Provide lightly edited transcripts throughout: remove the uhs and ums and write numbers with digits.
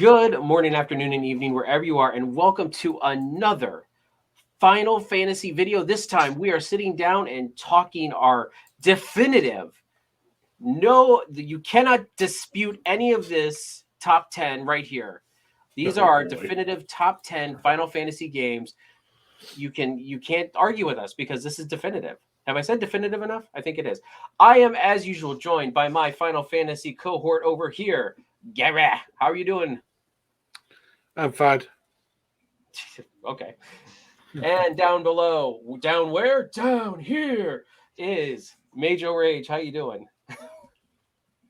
Good morning, afternoon, and evening, wherever you are, and welcome to another Final Fantasy video. This time we are sitting down and talking our definitive. No, you cannot dispute any of this top 10 right here. These are our definitive top 10 Final Fantasy games. You can't argue with us because this is definitive. Have I said definitive enough? I think it is. I am, as usual, joined by my Final Fantasy cohort over here. Gary, how are you doing? I'm fine. Okay. And down below, down where? Down here is Major Rage. How you doing?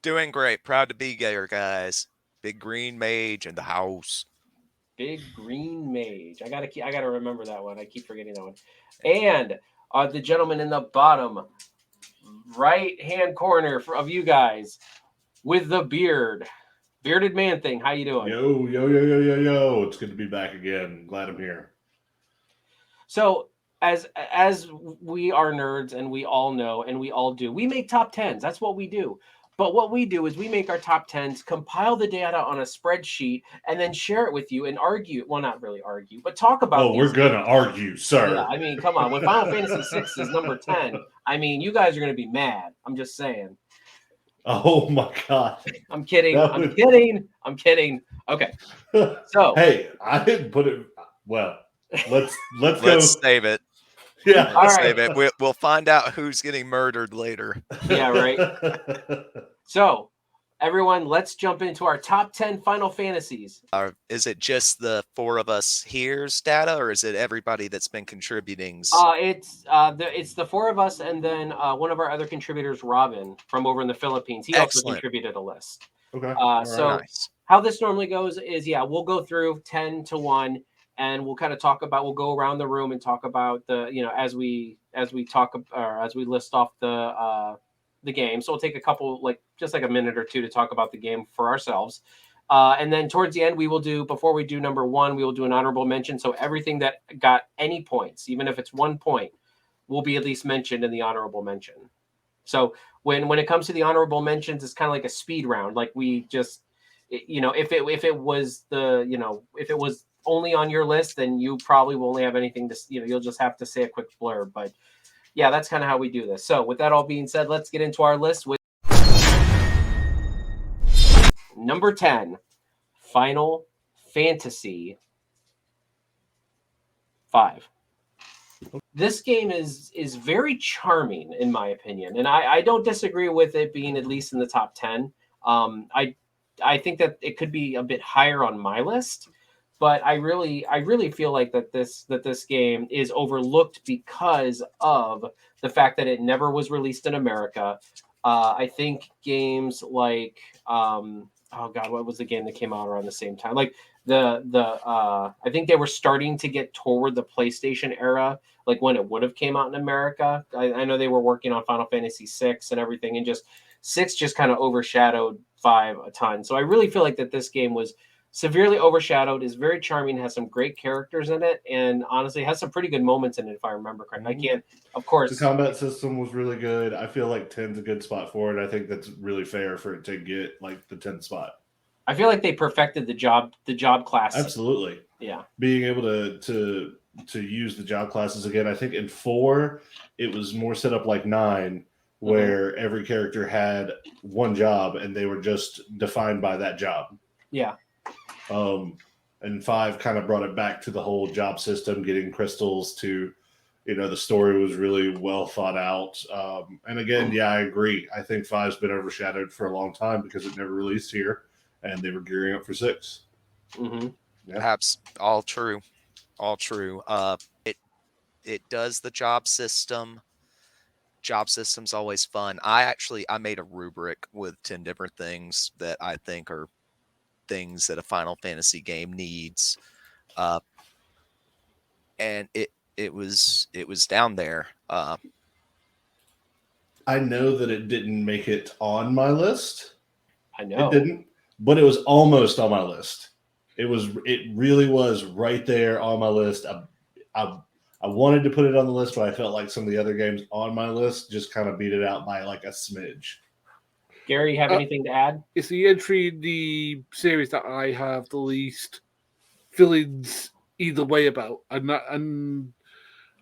Doing great. Proud to be here, guys. Big green mage in the house. Big Green Mage. I gotta remember that one. I keep forgetting that one. And the gentleman in the bottom right hand corner of you guys with the bearded man thing. How you doing? Yo. It's good to be back again. Glad I'm here. So as we are nerds and we all know and we all do, we make top 10s. That's what we do. But what we do is we make our top 10s, compile the data on a spreadsheet, and then share it with you and argue. Well, not really argue, but talk about. Oh, we're gonna argue, sir. Yeah, I mean, come on. When Final Fantasy 6 is number 10, I mean, you guys are gonna be mad. I'm just saying. Oh my god. I'm kidding. I'm kidding. Okay. So hey, I didn't put it. Well, let's go. Save it. Yeah, all right. Save it. We'll find out who's getting murdered later. Yeah, right. So, everyone, let's jump into our top 10 Final Fantasies. Is it just the four of us here's data, or is it everybody that's been contributing? It's the four of us, and then one of our other contributors, Robin, from over in the Philippines. He also contributed a list. Okay. So nice. How this normally goes is, we'll go through 10 to 1. And we'll kind of we'll go around the room and talk about as we talk or as we list off the game. So we'll take a couple, just a minute or two to talk about the game for ourselves. And then towards the end, before we do number 1, we will do an honorable mention. So everything that got any points, even if it's 1 point, will be at least mentioned in the honorable mention. So when it comes to the honorable mentions, it's kind of like a speed round. Like we just, if it was only on your list, then you probably will only have anything to, you'll just have to say a quick blurb. But yeah, that's kind of how we do this. So with that all being said, let's get into our list with number 10, Final Fantasy V. This game is very charming, in my opinion, and I don't disagree with it being at least in the top 10. I think that it could be a bit higher on my list. But I really feel like that this game is overlooked because of the fact that it never was released in America. I think games like what was the game that came out around the same time? Like I think they were starting to get toward the PlayStation era, like when it would have came out in America. I know they were working on Final Fantasy 6 and everything, and just 6 just kind of overshadowed 5 a ton. So I really feel like that this game was severely overshadowed, is very charming, has some great characters in it, and honestly has some pretty good moments in it, if I remember correctly. I can't, of course. The combat system was really good. I feel like 10's a good spot for it. I think that's really fair for it to get the 10th spot. I feel like they perfected the job class. Absolutely. Yeah. Being able to use the job classes again. I think in 4, it was more set up like 9, where every character had one job and they were just defined by that job. Yeah. And 5 kind of brought it back to the whole job system, getting crystals to, the story was really well thought out. And again, I agree. I think 5's been overshadowed for a long time because it never released here and they were gearing up for 6. Mm-hmm. Yeah. Perhaps all true. It does the job system. Job system's always fun. I made a rubric with 10 different things that I think are things that a Final Fantasy game needs, and it was down there. I know that it didn't make it on my list. I know it didn't, but it was almost on my list. It really was right there on my list. I wanted to put it on the list, but I felt like some of the other games on my list just kind of beat it out by like a smidge. Gary, you have anything to add? It's the entry in the series that I have the least feelings either way about, and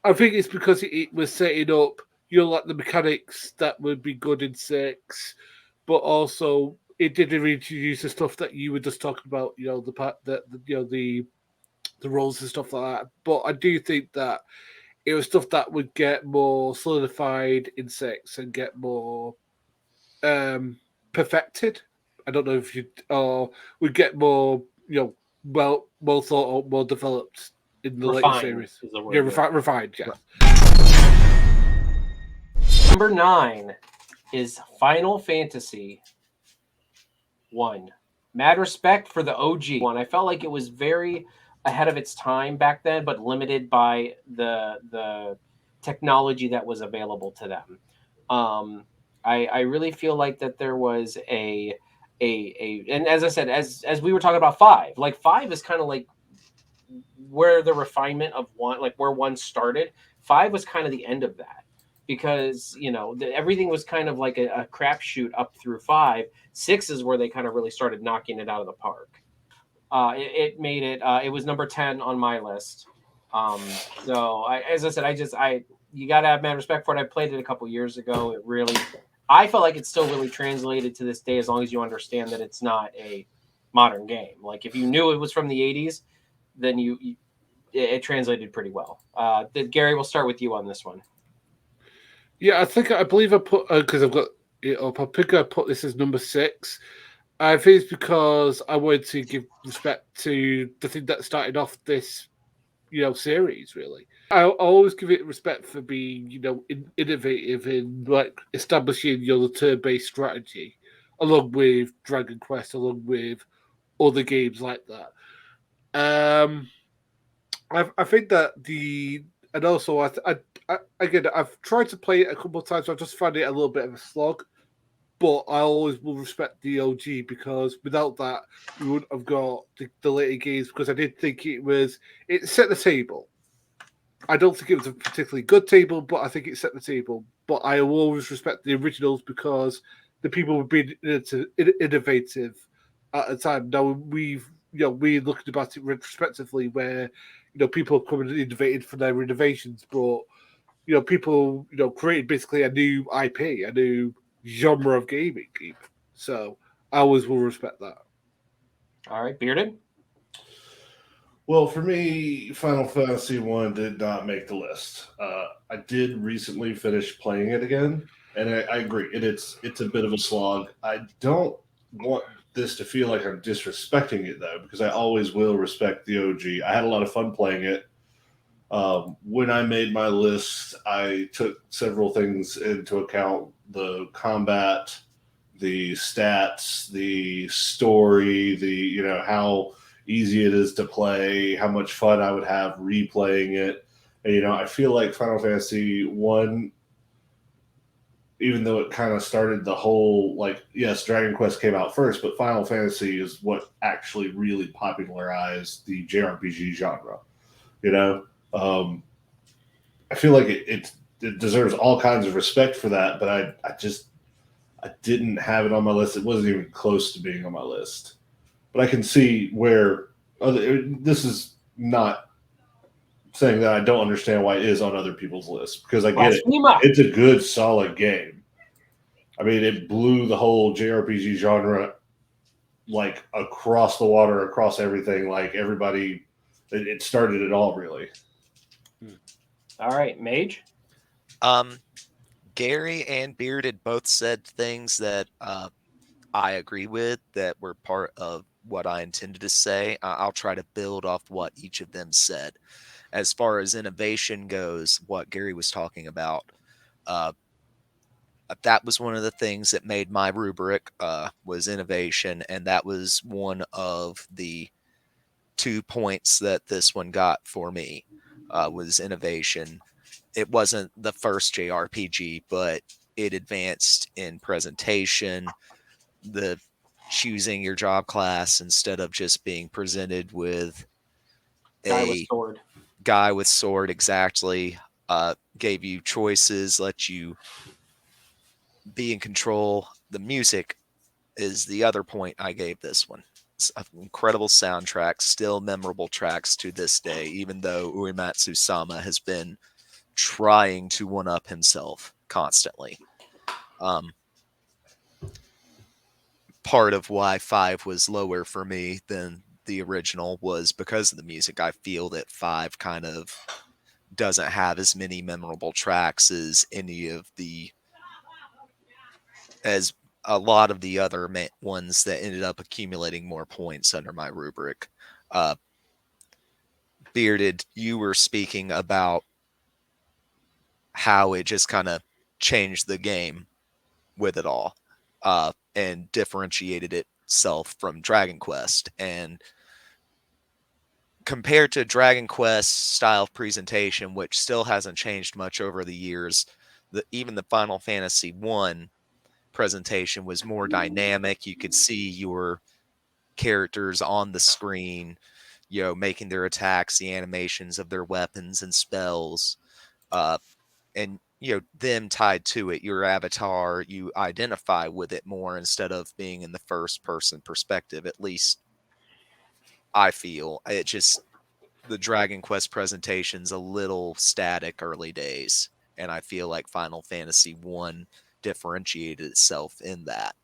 I think it's because it was setting up, like the mechanics that would be good in 6, but also it didn't introduce the stuff that you were just talking about, the part that the roles and stuff like that. But I do think that it was stuff that would get more solidified in 6 and get more perfected. I don't know if you or would get more, well thought out, more developed in the later Refined series. is the word. Yeah, refined. Yeah. Number 9 is Final Fantasy 1. Mad respect for the OG one. I felt like it was very ahead of its time back then, but limited by the technology that was available to them. I really feel like that there was and as I said, as we were talking about 5, like 5 is kind of like where the refinement of 1, like where 1 started. 5 was kind of the end of that, because everything was kind of like a crapshoot up through 5. 6 is where they kind of really started knocking it out of the park. It made it. It was number 10 on my list. So as I said, you gotta have mad respect for it. I played it a couple years ago. I felt like it's still really translated to this day, as long as you understand that it's not a modern game. Like if you knew it was from the 80s, then it translated pretty well. Gary, we'll start with you on this one. Yeah, I believe I put, because I've got it up. I put this as number 6. I think it's because I wanted to give respect to the thing that started off this, series. Really, I always give it respect for being, innovative in like establishing, the turn-based strategy, along with Dragon Quest, along with other games like that. I think that and also again, I've tried to play it a couple of times. So I just found it a little bit of a slog, but I always will respect the OG, because without that, we wouldn't have got the later games. Because I did think it set the table. I don't think it was a particularly good table, but I think it set the table. But I will always respect the originals, because the people were being innovative at the time. Now we're looking about it retrospectively, where people have come and innovated for their innovations, but people created basically a new IP, a new genre of gaming, even. So I always will respect that. All right, Bearded. Well, for me, Final Fantasy 1 did not make the list. I did recently finish playing it again, and I agree. It's a bit of a slog. I don't want this to feel like I'm disrespecting it, though, because I always will respect the OG. I had a lot of fun playing it. When I made my list, I took several things into account: the combat, the stats, the story, how easy it is to play, how much fun I would have replaying it. And, I feel like Final Fantasy 1, even though it kind of started the whole, like, yes, Dragon Quest came out first, but Final Fantasy is what actually really popularized the JRPG genre. I feel like it deserves all kinds of respect for that, but I didn't have it on my list. It wasn't even close to being on my list. But I can see where this is not saying that I don't understand why it is on other people's lists, because I get it. It's a good, solid game. I mean, it blew the whole JRPG genre like across the water, across everything. Like everybody, it started it all, really. All right, Mage. Gary and Bearded both said things that I agree with, that were part of what I intended to say. I'll try to build off what each of them said. As far as innovation goes, what Gary was talking about, that was one of the things that made my rubric, was innovation, and that was one of the 2 points that this one got for me, was innovation. It wasn't the first JRPG, but it advanced in presentation, the choosing your job class instead of just being presented with a guy with sword, exactly. Gave you choices, let you be in control. the music is the other point I gave this one. It's an incredible soundtrack, still memorable tracks to this day, even though Uematsu Sama has been trying to one up himself constantly. Part of why 5 was lower for me than the original was because of the music. I feel that 5 kind of doesn't have as many memorable tracks as as a lot of the other ones that ended up accumulating more points under my rubric. Bearded, you were speaking about how it just kind of changed the game with it all, and differentiated itself from Dragon Quest. And compared to Dragon Quest style presentation, which still hasn't changed much over the years, even the Final Fantasy 1 presentation was more dynamic. You could see your characters on the screen, making their attacks, the animations of their weapons and spells, and them tied to it, your avatar, you identify with it more instead of being in the first person perspective. At least I feel it just, the Dragon Quest presentation's a little static early days, and I feel like Final Fantasy 1 differentiated itself in that.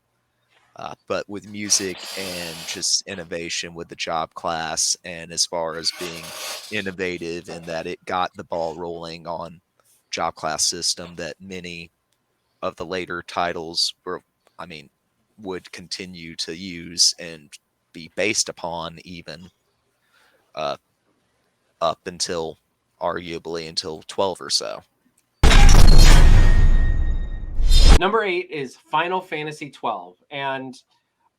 But with music and just innovation with the job class, and as far as being innovative in that it got the ball rolling on job class system that many of the later titles would continue to use and be based upon, even uh, up until arguably until 12 or so. Number 8 is Final Fantasy 12. And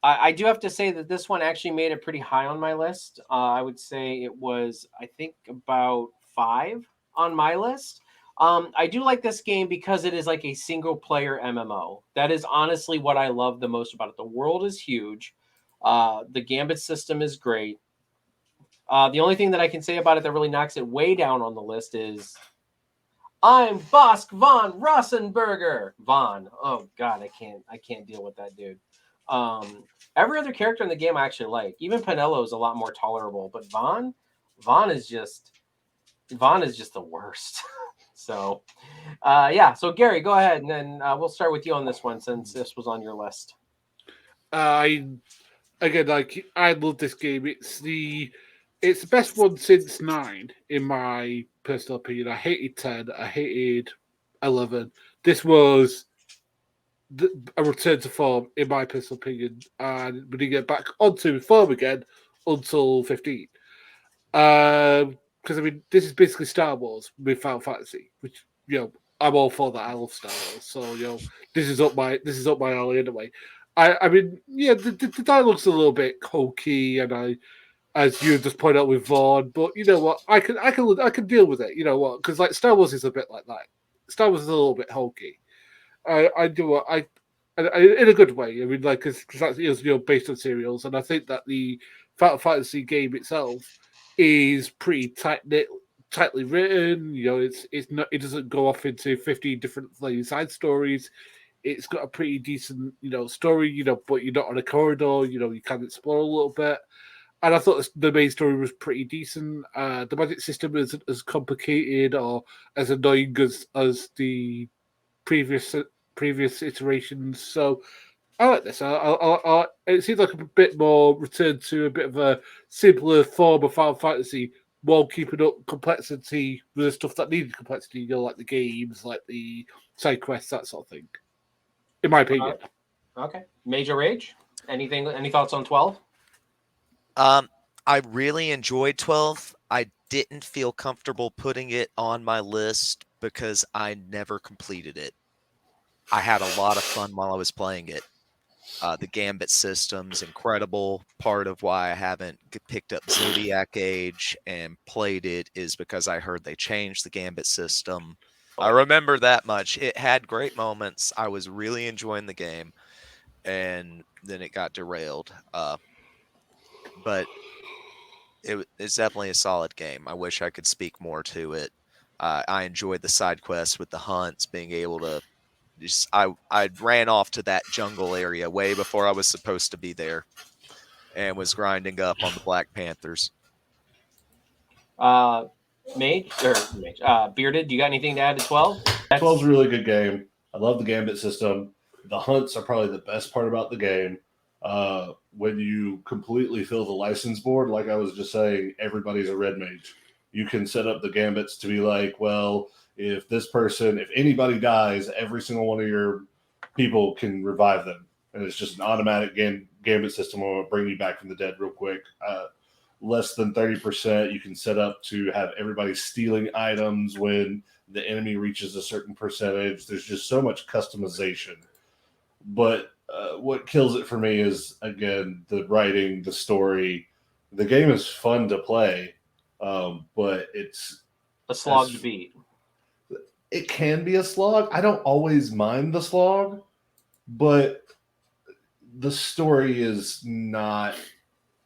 I do have to say that this one actually made it pretty high on my list. I would say it was, I think, about 5 on my list. I do like this game because it is like a single player MMO. That is honestly what I love the most about it. The world is huge. The Gambit system is great. The only thing that I can say about it that really knocks it way down on the list is I'm Bosk von Rossenberger. Von. Oh God, I can't deal with that dude. Every other character in the game I actually like. Even Penelo is a lot more tolerable, but Von is just the worst. So, yeah. So Gary, go ahead, and then we'll start with you on this one since this was on your list. I love this game. It's the best one since 9, in my personal opinion. I hated 10. I hated 11. This was a return to form, in my personal opinion, and we didn't get back onto form again until 15. Because this is basically Star Wars with Final Fantasy, which I'm all for that. I love Star Wars, so this is up my alley anyway. The dialogue's a little bit hokey, and as you just pointed out with Vaughn, but you know what, I can deal with it. You know what, because like Star Wars is a bit like that. Star Wars is a little bit hokey. I in a good way. I mean, like because that's based on serials, and I think that the Final Fantasy game itself is pretty tightly written. It's not. It doesn't go off into 15 different side stories. It's got a pretty decent story. But you're not on a corridor. You can explore a little bit. And I thought the main story was pretty decent. The magic system isn't as complicated or as annoying as the previous iterations. So I like this. It seems like a bit more return to a bit of a simpler form of Final Fantasy while keeping up complexity with the stuff that needed complexity, like the games, like the side quests, that sort of thing. In my opinion. Okay. Major Rage? Any thoughts on 12? I really enjoyed 12. I didn't feel comfortable putting it on my list because I never completed it. I had a lot of fun while I was playing it. The Gambit system's incredible. Part of why I haven't picked up Zodiac Age and played it is because I heard they changed the Gambit system. I remember that much. It had great moments. I was really enjoying the game, and then it got derailed. But it's definitely a solid game. I wish I could speak more to it. I enjoyed the side quests with the hunts, being able to I ran off to that jungle area way before I was supposed to be there, and was grinding up on the Black Panthers. Bearded, do you got anything to add to 12? 12's a really good game. I love the gambit system. The hunts are probably the best part about the game. When you completely fill the license board, like I was just saying, everybody's a red mage. You can set up the gambits to be like, well, if anybody dies, every single one of your people can revive them. And it's just an automatic gambit system. Will bring you back from the dead real quick. Less than 30%, you can set up to have everybody stealing items when the enemy reaches a certain percentage. There's just so much customization. But what kills it for me is, again, the writing, the story. The game is fun to play, but it's a slog to beat. It can be a slog. I don't always mind the slog, but the story is not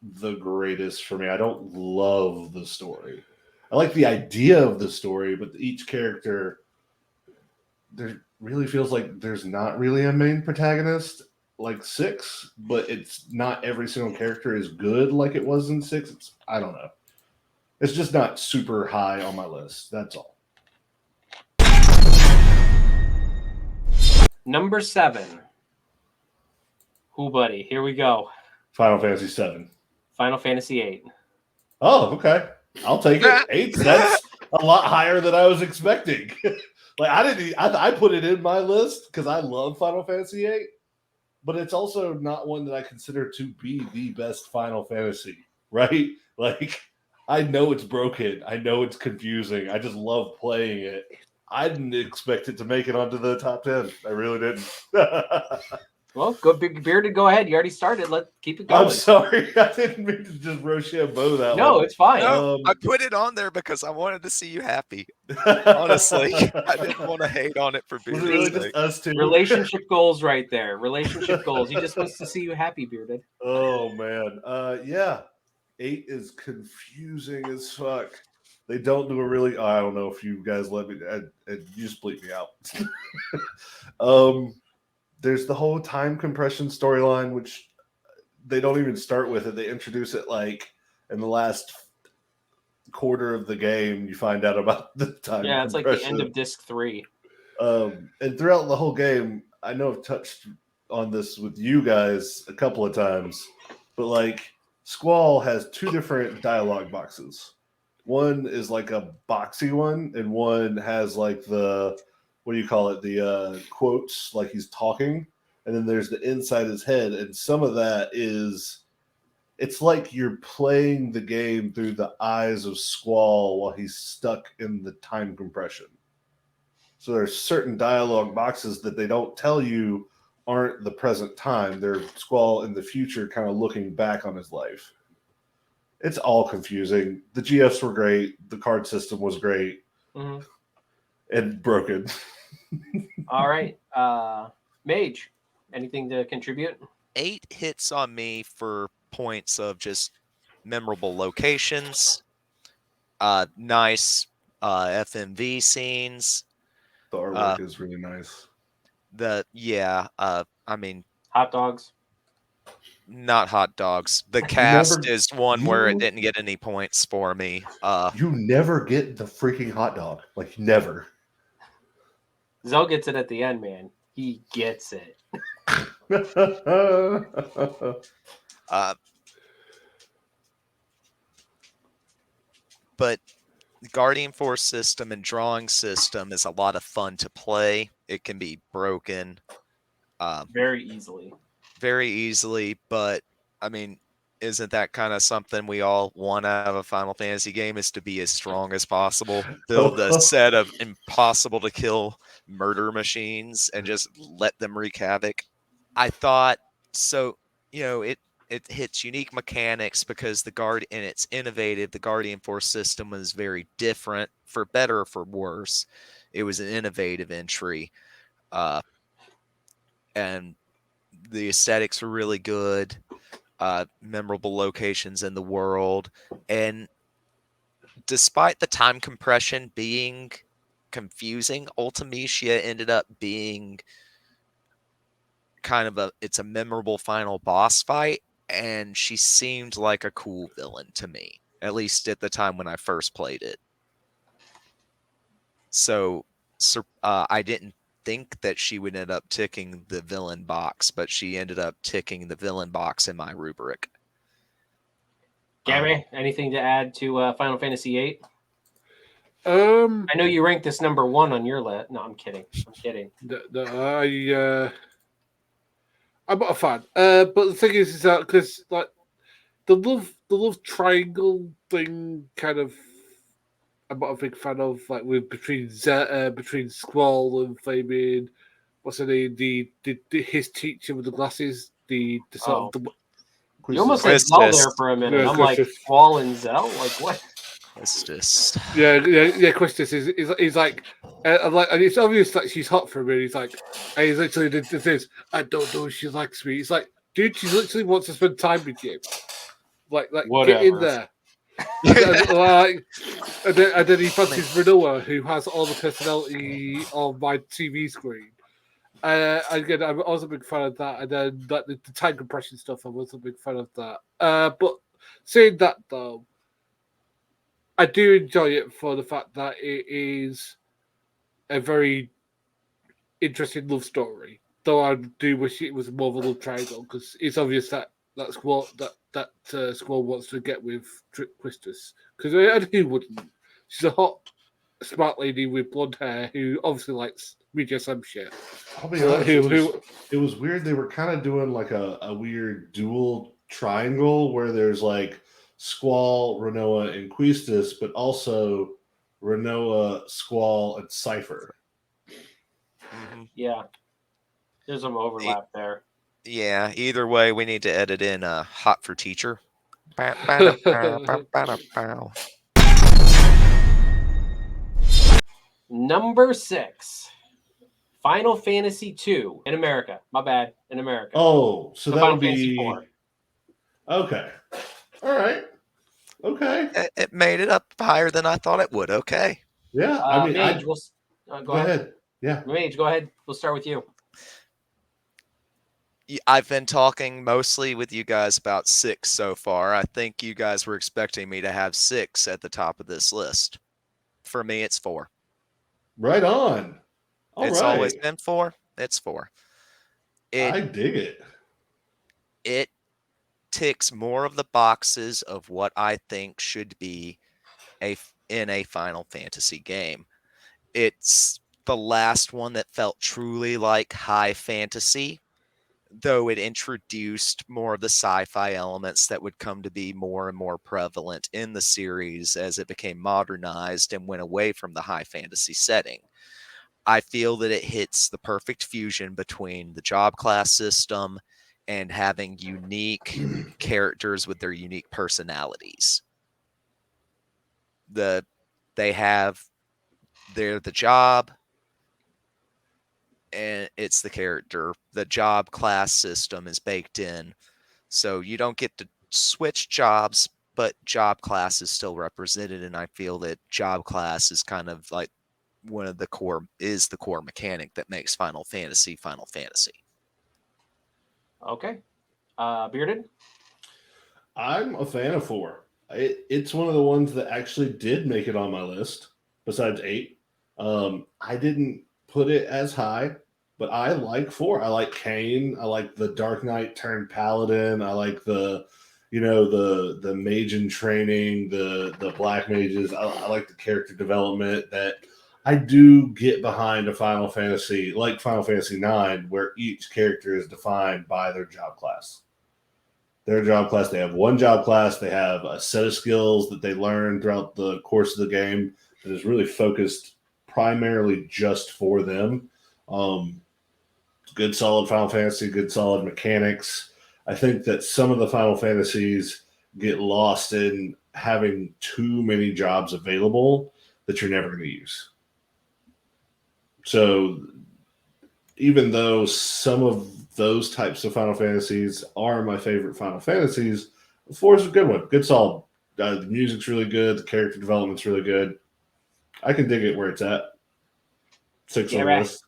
the greatest for me. I don't love the story. I like the idea of the story, but each character, there really feels like there's not really a main protagonist like 6, but it's not every single character is good like it was in 6. I don't know. It's just not super high on my list. That's all. Number 7. Who, buddy? Here we go. Final Fantasy 7. Final Fantasy 8. Oh, okay. I'll take it. 8. That's a lot higher than I was expecting. Like I put it in my list because I love Final Fantasy 8, but it's also not one that I consider to be the best Final Fantasy, right? Like, I know it's broken. I know it's confusing. I just love playing it. I didn't expect it to make it onto the top 10. I really didn't. Well, go Bearded. Go ahead. You already started. Let's keep it going. I'm sorry. I didn't mean to just Rochambeau that one. No, it's fine. No, I put it on there because I wanted to see you happy. Honestly, I didn't want to hate on it for Bearded. Really just us two? Relationship goals right there. Relationship goals. He just wants to see you happy, Bearded. Oh, man. Yeah. 8 is confusing as fuck. They don't do a really... I don't know if you guys let me... you just bleep me out. There's the whole time compression storyline, which they don't even start with it. They introduce it like in the last quarter of the game. You find out about the time. Yeah, it's like the end of disc 3. And throughout the whole game, I know I've touched on this with you guys a couple of times, but like Squall has 2 different dialogue boxes. One is like a boxy one, and one has like the... what do you call it? The quotes, like he's talking. And then there's the inside his head. And some of that is, it's like you're playing the game through the eyes of Squall while he's stuck in the time compression. So there's certain dialogue boxes that they don't tell you aren't the present time. They're Squall in the future kind of looking back on his life. It's all confusing. The GFs were great. The card system was great. Mm-hmm. And broken. All right. Mage, anything to contribute? 8 hits on me for points of just memorable locations, nice FMV scenes. The artwork is really nice. I mean, hot dogs. Not hot dogs. The cast is one where it didn't get any points for me. You never get the freaking hot dog. Like, never. Zell gets it at the end, man. He gets it. But the Guardian Force system and drawing system is a lot of fun to play. It can be broken very easily. Very easily, but I mean, isn't that kind of something we all want out of a Final Fantasy game, is to be as strong as possible? Build a set of impossible to kill murder machines and just let them wreak havoc. I thought so, it hits unique mechanics because and it's innovative. The Guardian Force system was very different, for better or for worse. It was an innovative entry. And the aesthetics were really good. Memorable locations in the world. And despite the time compression being confusing, Ultimecia ended up being it's a memorable final boss fight, and she seemed like a cool villain to me, at least at the time when I first played it. So I didn't think that she would end up ticking the villain box, but she ended up ticking the villain box in my rubric. Gabby, anything to add to Final Fantasy VIII? I I know you ranked this number 1 on your list. No, I'm kidding. I'm not a fan. But the thing is that because like the love triangle thing, kind of, I'm not a big fan of. Like with between Squall and Fabian, what's her name? His teacher with the glasses. The sort of the. You almost said Zell Quistis. there for a minute. Yeah, I'm like, Quistis. Squall and Zell? Like, what? Quistis. Yeah. Quistis is like, and it's obvious that she's hot for him. And he's like, and he's literally this. I don't know if she likes me. It's like, dude, she literally wants to spend time with you. Like Whatever. get in there. and then he fancies Renoa, who has all the personality on my TV screen. Again, I'm also a big fan of that. And then like the time compression stuff, I'm also a big fan of that. But saying that though, I do enjoy it for the fact that it is a very interesting love story. Though I do wish it was more of a love triangle, because it's obvious that Squall Squall wants to get with Quistis. Because who wouldn't? She's a hot, smart lady with blonde hair who obviously likes BDSM shit. I'll be honest, it was weird. They were kind of doing like a weird dual triangle where there's like Squall, Renoa, and Quistis, but also Renoa, Squall, and Cypher. Yeah. There's some overlap there. Yeah, either way, we need to edit in hot for teacher. Number 6. Final Fantasy II in America. My bad. In America. Oh, so that Final would Fantasy be 4. Okay. All right. Okay. It made it up higher than I thought it would. Okay. Yeah. I mean, Mage, go ahead. Yeah. Mage, go ahead. We'll start with you. I've been talking mostly with you guys about 6 so far. I think you guys were expecting me to have 6 at the top of this list. For me, it's 4. Right on. It's always been 4. It's 4. I dig it. It ticks more of the boxes of what I think should be in a Final Fantasy game. It's the last one that felt truly like high fantasy, though it introduced more of the sci-fi elements that would come to be more and more prevalent in the series as it became modernized and went away from the high fantasy setting. I feel that it hits the perfect fusion between the job class system and having unique characters with their unique personalities. They're the job, and it's the character. The job class system is baked in, so you don't get to switch jobs, but job class is still represented, and I feel that job class is kind of like the core mechanic that makes Final Fantasy. Okay. Bearded? I'm a fan of 4. It's one of the ones that actually did make it on my list, besides 8. I didn't put it as high, but I like 4. I like Kain. I like the Dark Knight turned Paladin. I like the mage in training, the black mages. I like the character development that I do get behind a Final Fantasy, like Final Fantasy IX, where each character is defined by their job class. Their job class, they have one job class, they have a set of skills that they learn throughout the course of the game that is really focused primarily just for them. Good solid Final Fantasy, good solid mechanics. I think that some of the Final Fantasies get lost in having too many jobs available that you're never going to use. So even though some of those types of Final Fantasies are my favorite Final Fantasies, 4 is a good one. Good solid. The music's really good. The character development's really good. I can dig it where it's at. 6 on the list.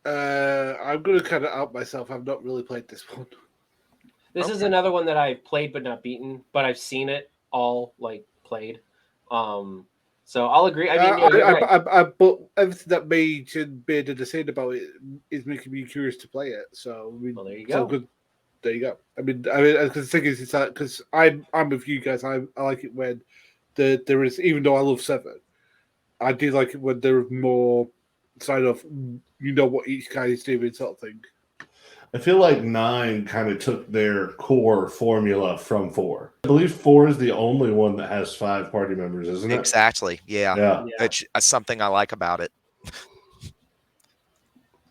I'm going to kind of out myself. I've not really played this one. This is Okay. another one that I've played but not beaten, but I've seen it all like played. So I'll agree. I mean, you're right. But everything that made a decision about it is making me curious to play it. So I mean, Well, there you so go. good. There you go. I mean, because the thing is that because I'm with you guys. I like it when there is, even though I love 7, I do like it when there is more side of what each guy is doing sort of thing. I feel like 9 kind of took their core formula from 4. I believe 4 is the only one that has 5 party members, isn't it? Exactly. Yeah. Yeah. Yeah. It's something I like about it.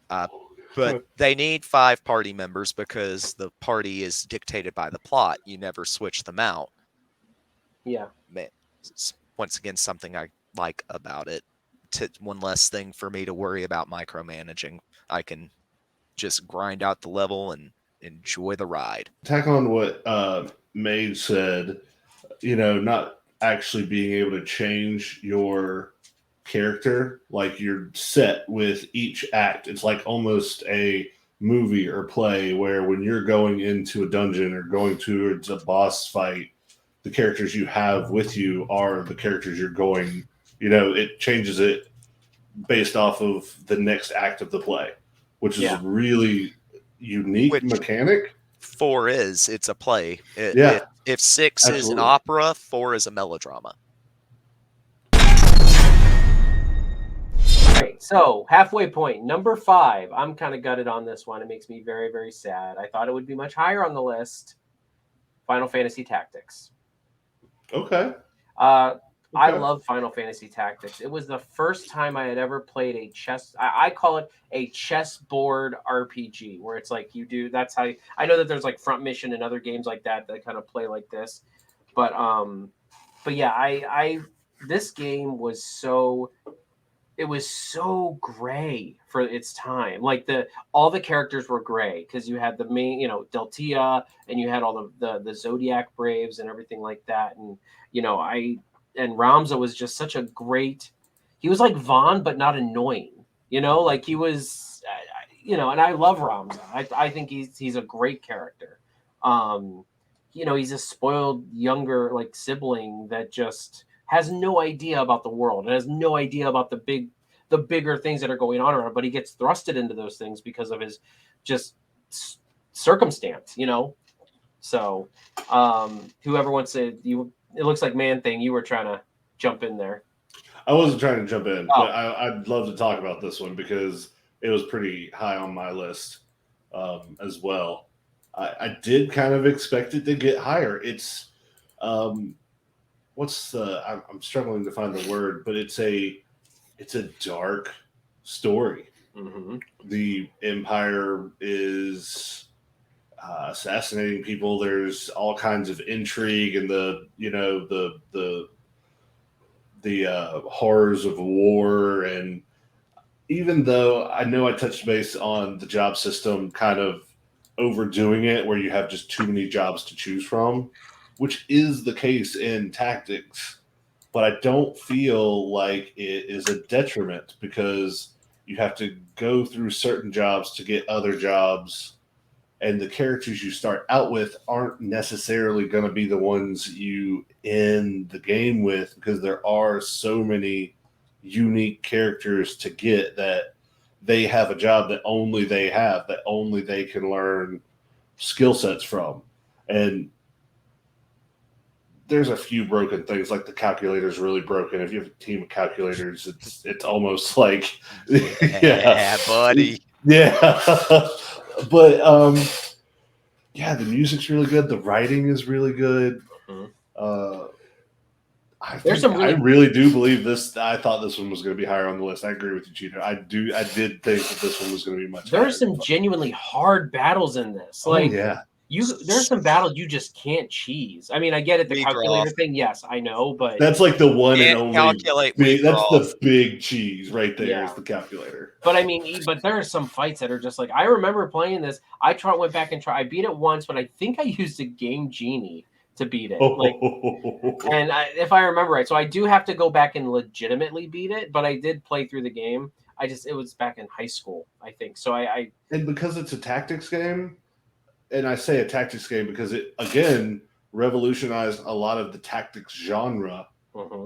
But they need 5 party members because the party is dictated by the plot. You never switch them out. Yeah. Once again, something I like about it. One less thing for me to worry about micromanaging. I can just grind out the level and enjoy the ride. Tack on what Maid said, not actually being able to change your character, like you're set with each act. It's like almost a movie or play where when you're going into a dungeon or going towards a boss fight, the characters you have with you are the characters you're going, it changes it based off of the next act of the play, which is a really unique mechanic. 4 it's a play. If 6 absolutely. Is an opera, 4 is a melodrama. All right, so halfway point, number 5. I'm kind of gutted on this one. It makes me very, very sad. I thought it would be much higher on the list. Final Fantasy Tactics. Okay. I love Final Fantasy Tactics. It was the first time I had ever played a chess. I call it a chessboard RPG, where it's like that's how I know that there's like Front Mission and other games like that kind of play like this, but yeah, this game was so gray for its time. Like all the characters were gray because you had the main, Deltia, and you had all the Zodiac Braves and everything like that, and and Ramza was just such a great. He was like Vaughn, but not annoying. Like he was, and I love Ramza. I think he's a great character. He's a spoiled younger like sibling that just has no idea about the world and has no idea about the bigger things that are going on around. But he gets thrusted into those things because of his just circumstance. So whoever wants to it looks like Man Thing, you were trying to jump in there. I wasn't trying to jump in, but I'd love to talk about this one because it was pretty high on my list as well. I did kind of expect it to get higher. It's I'm struggling to find the word, but it's a dark story. Mm-hmm. The Empire is assassinating people. There's all kinds of intrigue and the horrors of war. And even though I know I touched base on the job system kind of overdoing it, where you have just too many jobs to choose from, which is the case in Tactics, but I don't feel like it is a detriment because you have to go through certain jobs to get other jobs. And the characters you start out with aren't necessarily going to be the ones you end the game with, because there are so many unique characters to get that they have a job that only they have, that only they can learn skill sets from. And there's a few broken things, like the calculator is really broken. If you have a team of calculators, it's almost like yeah, buddy. Yeah. But yeah, the music's really good. The writing is really good. Mm-hmm. I really do believe this. I thought this one was going to be higher on the list. I agree with you, Cheater. I did think that this one was going to be much higher. There's some genuinely hard battles in this. Like, yeah. There's some battles you just can't cheese. I mean, I get it, the calculator thing. Yes, I know, but that's like the one and only. Calculate. That's the big cheese right there. Is the calculator. But I mean, but there are some fights that are just like, I remember playing this. Went back and tried. I beat it once, but I think I used a Game Genie to beat it. If I remember right, so I do have to go back and legitimately beat it. But I did play through the game. it was back in high school, I think. So I And because it's a tactics game, and I say a tactics game because it again revolutionized a lot of the tactics genre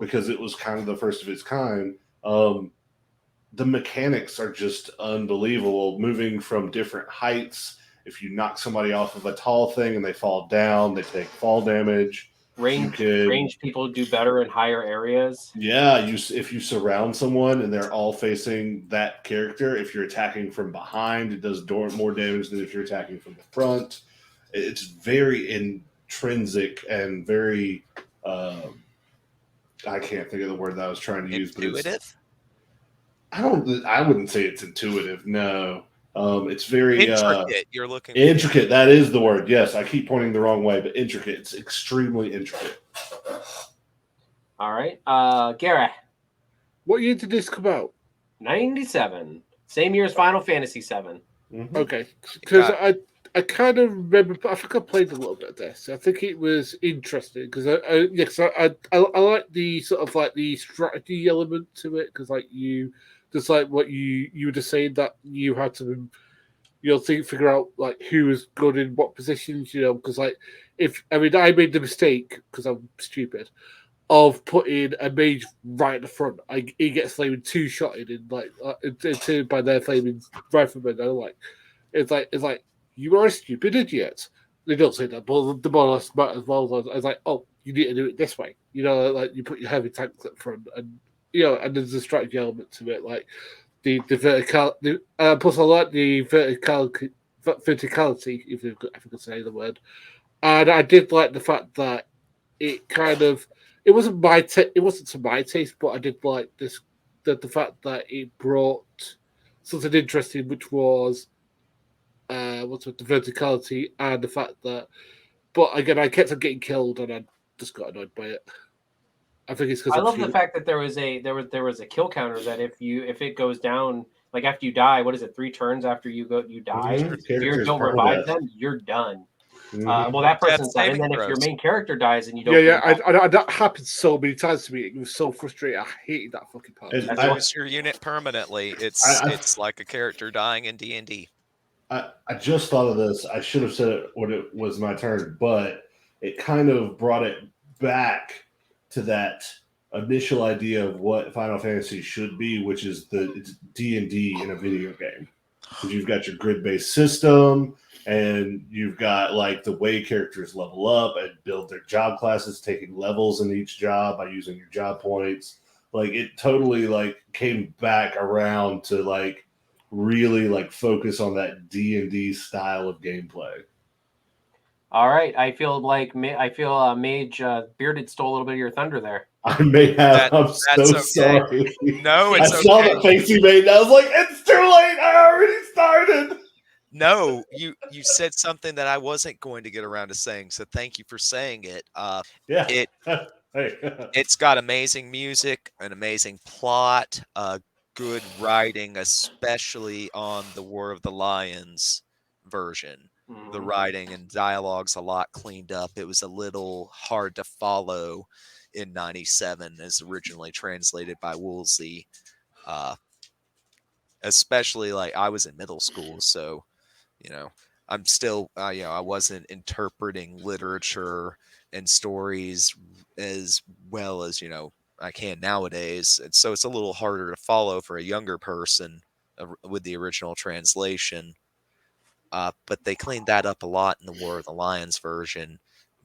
because it was kind of the first of its kind. The mechanics are just unbelievable. Moving from different heights. If you knock somebody off of a tall thing and they fall down, they take fall damage. range people do better in higher areas. Yeah, if you surround someone and they're all facing that character, if you're attacking from behind, it does more damage than if you're attacking from the front. It's very intrinsic and very. I can't think of the word that I was trying to use, but Intuitive? I wouldn't say it's intuitive. No, it's very Intricate. You're looking intricate. That is the word. Yes, I keep pointing the wrong way, but intricate. It's extremely intricate. All right, Gareth, What year did this come out? 97, same year as Final Fantasy VII. Mm-hmm. Okay, because I kind of remember. I think I played a little bit of this. I think it was interesting because I like the sort of like the strategy element to it because like you just like what you were just saying that you had to figure out like who was good in what positions, because like I made the mistake because I'm stupid of putting a mage right at the front. He gets flaming two shotted in like into by their flaming riflemen. I'm like, it's like you are a stupid idiot. They don't say that, but the more smart as well. I was like, oh, you need to do it this way. Like you put your heavy tanks up front, and and there's a strategy element to it, like the vertical. Plus, I like the verticality, if I could say the word. And I did like the fact that it kind of it wasn't to my taste, but I did like this the fact that it brought something interesting, which was the verticality and the fact that. But again, I kept on getting killed, and I just got annoyed by it. I think it's because I love the fact that there was a kill counter that if it goes down, like after you die, what is it, 3 turns after you die? Mm-hmm. If you don't revive them, you're done. Mm-hmm. Well, that person's done, and then if your main character dies and you don't, that happened so many times to me. It was so frustrating. I hated that fucking part. If you lose your unit permanently, it's like a character dying in D&D. I just thought of this. I should have said it when it was my turn, but it kind of brought it back to that initial idea of what Final Fantasy should be, which is it's D&D in a video game. Because you've got your grid-based system, and you've got like the way characters level up and build their job classes, taking levels in each job by using your job points. Like it totally like came back around to like really like focus on that D&D style of gameplay. All right, I feel Mage Bearded stole a little bit of your thunder there. I may have. I'm so sorry. No, it's I saw the face you made, and I was like, "It's too late. I already started." No, you said something that I wasn't going to get around to saying, so thank you for saying it. Yeah, it's got amazing music, an amazing plot, good writing, especially on the War of the Lions version. Mm-hmm. The writing and dialogue's a lot cleaned up. It was a little hard to follow in 97 as originally translated by Woolsey. Especially like I was in middle school, so I'm still I wasn't interpreting literature and stories as well as I can nowadays, and so it's a little harder to follow for a younger person with the original translation. But they cleaned that up a lot in the War of the Lions version.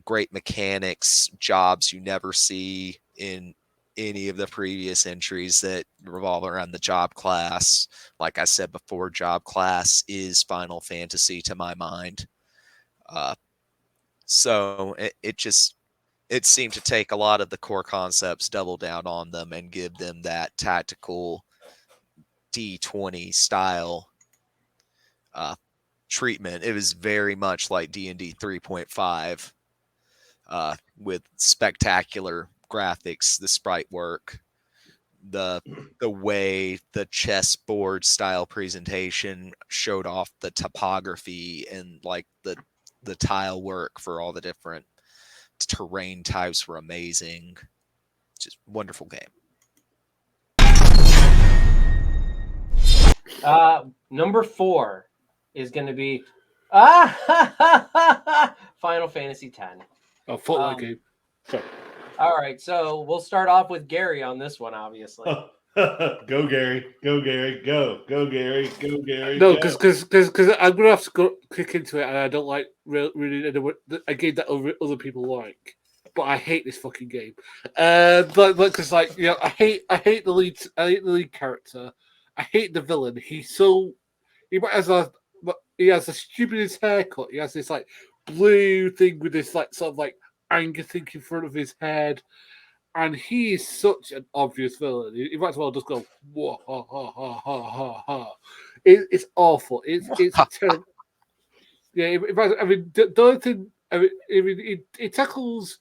Great mechanics, jobs you never see in any of the previous entries that revolve around the job class. Like I said before, job class is Final Fantasy to my mind. So it seemed to take a lot of the core concepts, double down on them, and give them that tactical D20 style treatment. It was very much like D&D 3.5 with spectacular graphics, the sprite work, the way the chessboard style presentation showed off the topography and like the tile work for all the different terrain types were amazing. Just wonderful game. Number 4 is going to be Final Fantasy X. Oh, fuck that game. Sorry. All right, so we'll start off with Gary on this one, obviously. Go Gary, go Gary, go Gary, go Gary. No, go. because I'm gonna have to go click into it, and I don't like really a game that other people like. But I hate this fucking game. But because like I hate the lead character. I hate the villain. He has the stupidest haircut. He has this like blue thing with this like sort of like anger thing in front of his head. And he is such an obvious villain. He might as well just go, whoa, ha, ha, ha, ha, ha, ha. It's awful. It's a terrible. Yeah, I mean, the other thing, it tackles,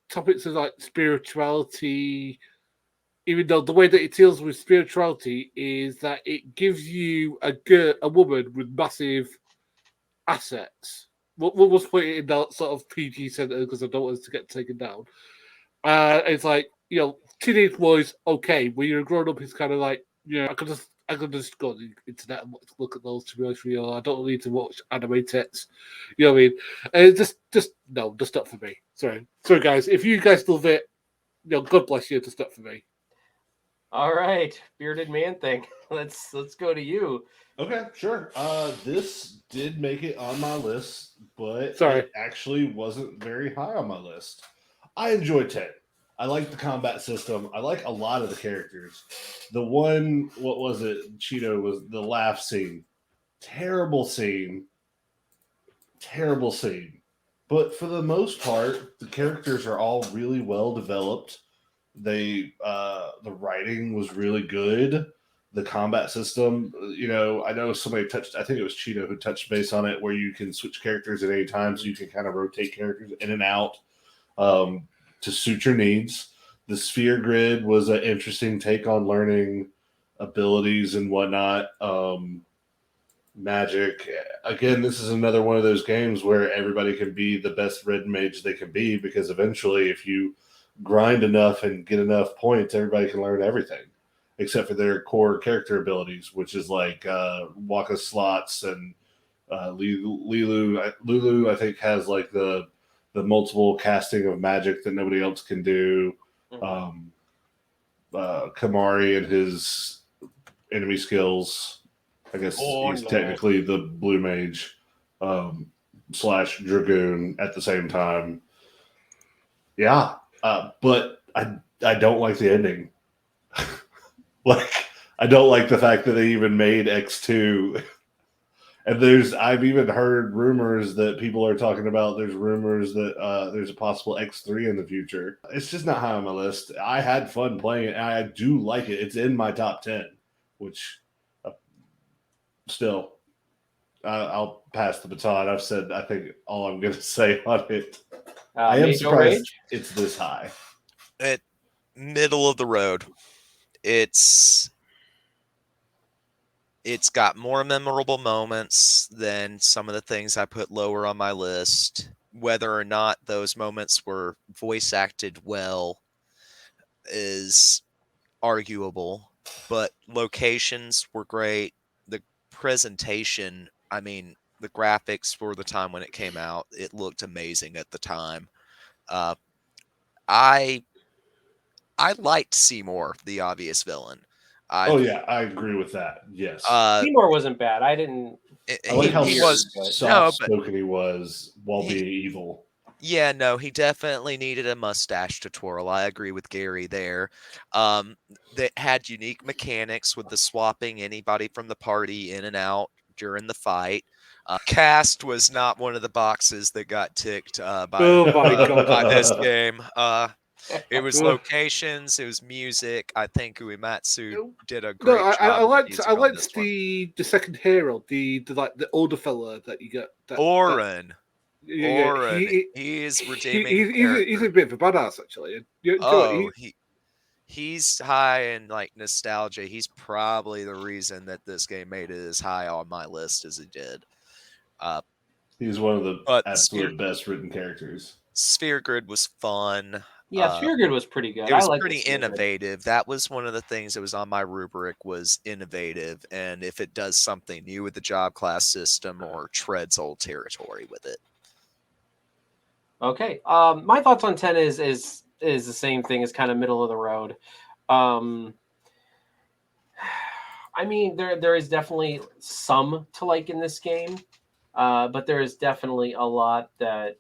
topics of like spirituality, even though the way that it deals with spirituality is that it gives you a woman with massive assets. We'll put it in that sort of PG center because I don't want us to get taken down. It's like, teenage boys, okay. When you're grown up, it's kind of like, I could just go on the internet and look at those, to be honest with you. I don't need to watch anime texts. You know what I mean? No, just not for me. Sorry, guys. If you guys love it, God bless you. Just not for me. All right, bearded man thing. Let's go to you. Okay, sure. This did make it on my list, but Sorry. it actually wasn't very high on my list. I enjoyed 10. I like the combat system. I like a lot of the characters. The one, what was it? Cheeto was the laugh scene. Terrible scene. Terrible scene. But for the most part, the characters are all really well developed. The writing was really good. The combat system, I know somebody touched, I think it was Cheeto who touched base on it, where you can switch characters at any time, so you can kind of rotate characters in and out to suit your needs. The sphere grid was an interesting take on learning abilities and whatnot. Magic. Again, this is another one of those games where everybody can be the best red mage they can be, because eventually, if you grind enough and get enough points, everybody can learn everything except for their core character abilities, which is like Waka slots and Lulu. I think has like the multiple casting of magic that nobody else can do. Kamari and his enemy skills. I guess he's technically the blue mage / dragoon at the same time. Yeah, but I don't like the ending. Like, I don't like the fact that they even made X2. And I've even heard rumors that people are talking about. There's rumors that there's a possible X3 in the future. It's just not high on my list. I had fun playing it. And I do like it. It's in my top 10, which still, I'll pass the baton. I've said, I think, all I'm going to say on it. I am surprised it's this high. At middle of the road. It's got more memorable moments than some of the things I put lower on my list. Whether or not those moments were voice acted well is arguable, but locations were great. The presentation, I mean, the graphics for the time when it came out, it looked amazing at the time. I liked Seymour, the obvious villain. I agree with that. Yes, Seymour wasn't bad. I didn't. I like how soft-spoken he was while being evil. Yeah, no, he definitely needed a mustache to twirl. I agree with Gary there. That had unique mechanics with the swapping anybody from the party in and out during the fight. Cast was not one of the boxes that got ticked by this game. It was locations, it was music. I think Uematsu did a great job. I liked the second hero, the older fella that you get. Oren. He's redeeming. He's a bit of a badass, actually. He's high in like nostalgia. He's probably the reason that this game made it as high on my list as it did. He's one of the absolute best written characters. Sphere Grid was fun. Yeah, Sphere Grid was pretty good. It was I like pretty innovative. That was one of the things that was on my rubric, was innovative, and if it does something new with the job class system or treads old territory with it. Okay. My thoughts on 10 is the same thing, as kind of middle of the road. I mean, there is definitely some to like in this game, but there is definitely a lot that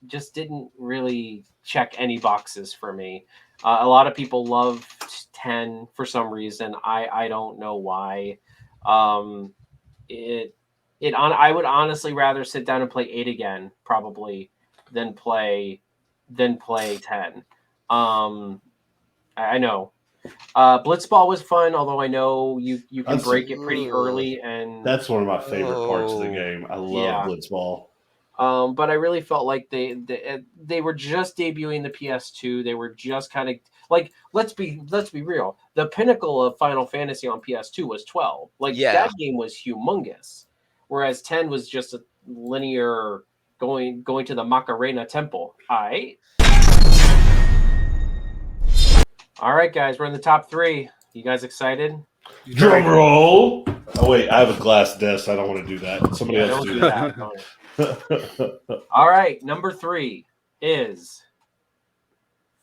just didn't really check any boxes for me. A lot of people love 10 for some reason. I don't know why. I would honestly rather sit down and play 8 again, probably, than play 10. I know. Blitzball was fun, although I know you can That's- break it pretty early, and That's one of my favorite parts of the Oh. game. I love Yeah. Blitzball. but I really felt like they were just debuting the PS2. They were just kind of like, let's be real. The pinnacle of Final Fantasy on PS2 was 12. Like, Yeah. that game was humongous, whereas 10 was just a linear going to the Macarena Temple. All right, guys, we're in the top 3. You guys excited? Drum roll. Oh wait, I have a glass desk. I don't want to do that. Somebody Yeah, else don't do do that. that. Don't. All right, number 3 is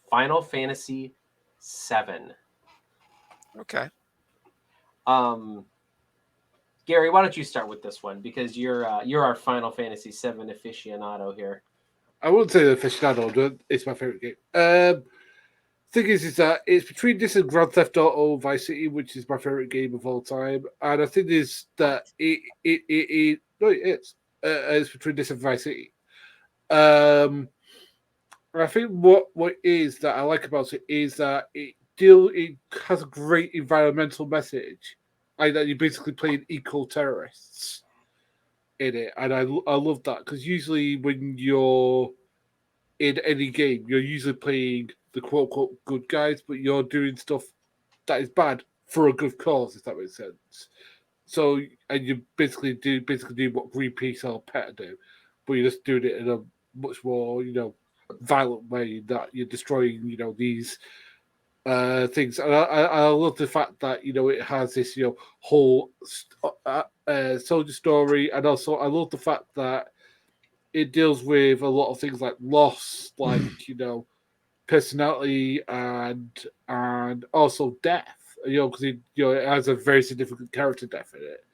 Final Fantasy 7. Okay. Gary, why don't you start with this one, because you're our Final Fantasy 7 aficionado here. I wouldn't say the aficionado, but it's my favorite game. Thing is that it's between this and Grand Theft Auto Vice City, which is my favorite game of all time. And I think is that it's between this and Vice City. I think what is that I like about it is that it has a great environmental message, like that you're basically playing eco terrorists in it, and I love that, because usually when you're in any game, you're usually playing the quote unquote good guys, but you're doing stuff that is bad for a good cause, if that makes sense. So, and you basically do what Greenpeace or PETA do, but you're just doing it in a much more violent way, that you're destroying these things. And I love the fact that it has this whole soldier story, and also I love the fact that it deals with a lot of things like loss, like personality, and also death. Because it has a very significant character death in it.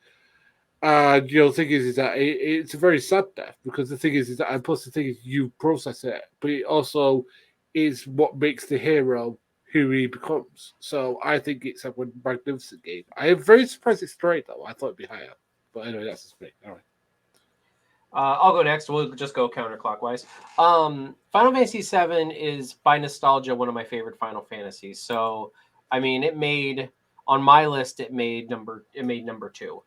And the thing is that it's a very sad death, because the thing is that, and plus the thing is, you process it, but it also is what makes the hero who he becomes. So I think it's a magnificent game. I am very surprised it's straight though. I thought it'd be higher, but anyway, that's just me. All right. I'll go next. We'll just go counterclockwise. Final Fantasy VII is, by nostalgia, one of my favorite Final Fantasies. So, I mean, on my list, it made number 2.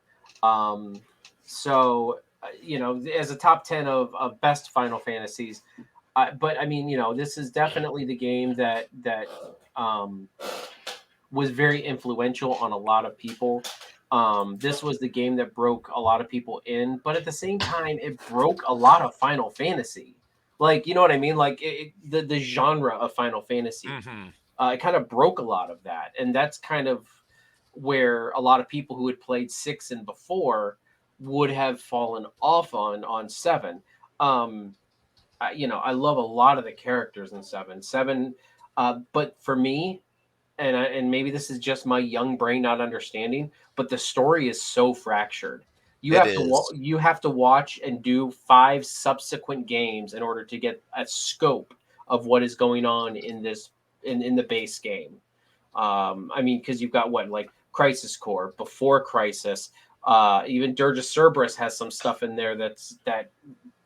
So, as a top 10 of best Final Fantasies. But I mean, this is definitely the game that was very influential on a lot of people. This was the game that broke a lot of people in, but at the same time, it broke a lot of Final Fantasy. Like, you know what I mean? Like, the genre of Final Fantasy. Mm-hmm. It kind of broke a lot of that, and that's kind of where a lot of people who had played 6 and before would have fallen off on 7. I love a lot of the characters in 7, but for me, and maybe this is just my young brain not understanding, but the story is so fractured. You have to watch and do 5 subsequent games in order to get a scope of what is going on in this in the base game. I mean, because you've got like Crisis Core, before Crisis, even Dirge of Cerberus has some stuff in there that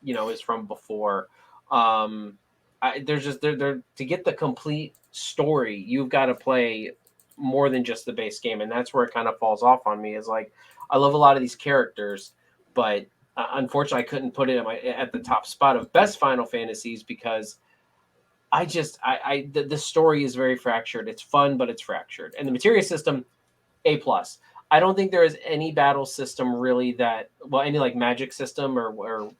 is from before. There's just there to get the complete story, you've got to play more than just the base game, and that's where it kind of falls off on me. Is like, I love a lot of these characters, but unfortunately, I couldn't put it at the top spot of best Final Fantasies, because the story is very fractured. It's fun, but it's fractured, and the materia system, A+. I don't think there is any battle system really any like magic system or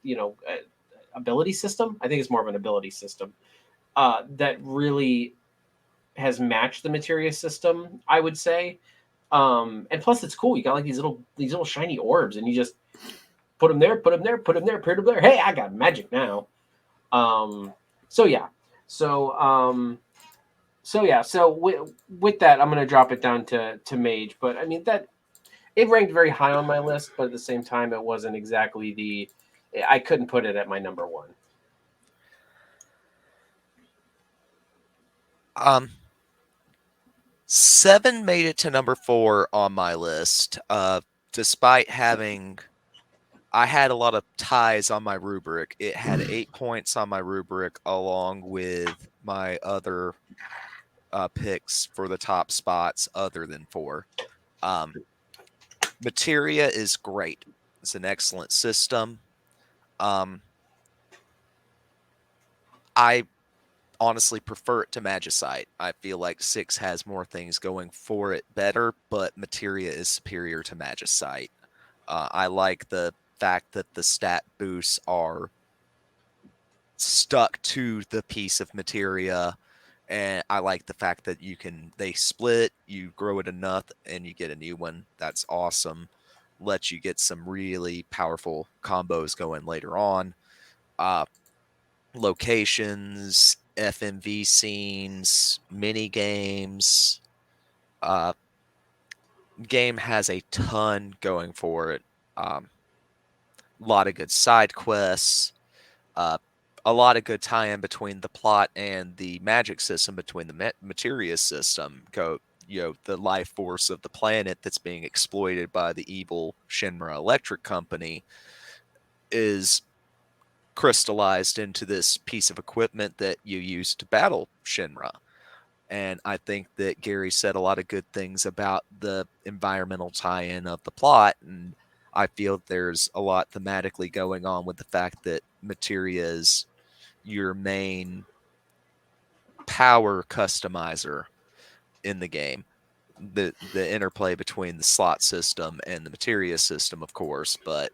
ability system. I think it's more of an ability system that really has matched the materia system, I would say. And plus, it's cool. You got like these little shiny orbs, and you just put them there, put them there, put them there, put them there. Hey, I got magic now. So yeah. So with that, I'm gonna drop it down to mage. But I mean that it ranked very high on my list, but at the same time, it wasn't exactly I couldn't put it at my number one. 7 made it to number 4 on my list, despite having. I had a lot of ties on my rubric. It had 8 points on my rubric, along with my other picks for the top spots, other than 4. Materia is great. It's an excellent system. I honestly prefer it to Magicite. I feel like 6 has more things going for it better, but Materia is superior to Magicite. I like the fact that the stat boosts are stuck to the piece of Materia, and I like the fact that they split, you grow it enough, and you get a new one. That's awesome. Lets you get some really powerful combos going later on. Locations, FMV scenes, mini games. Game has a ton going for it. A lot of good side quests. A lot of good tie-in between the plot and the magic system, between the materia system. The life force of the planet that's being exploited by the evil Shinra Electric Company is crystallized into this piece of equipment that you use to battle Shinra. And I think that Gary said a lot of good things about the environmental tie-in of the plot, and I feel there's a lot thematically going on with the fact that materia is your main power customizer in the game. The interplay between the slot system and the materia system, of course, but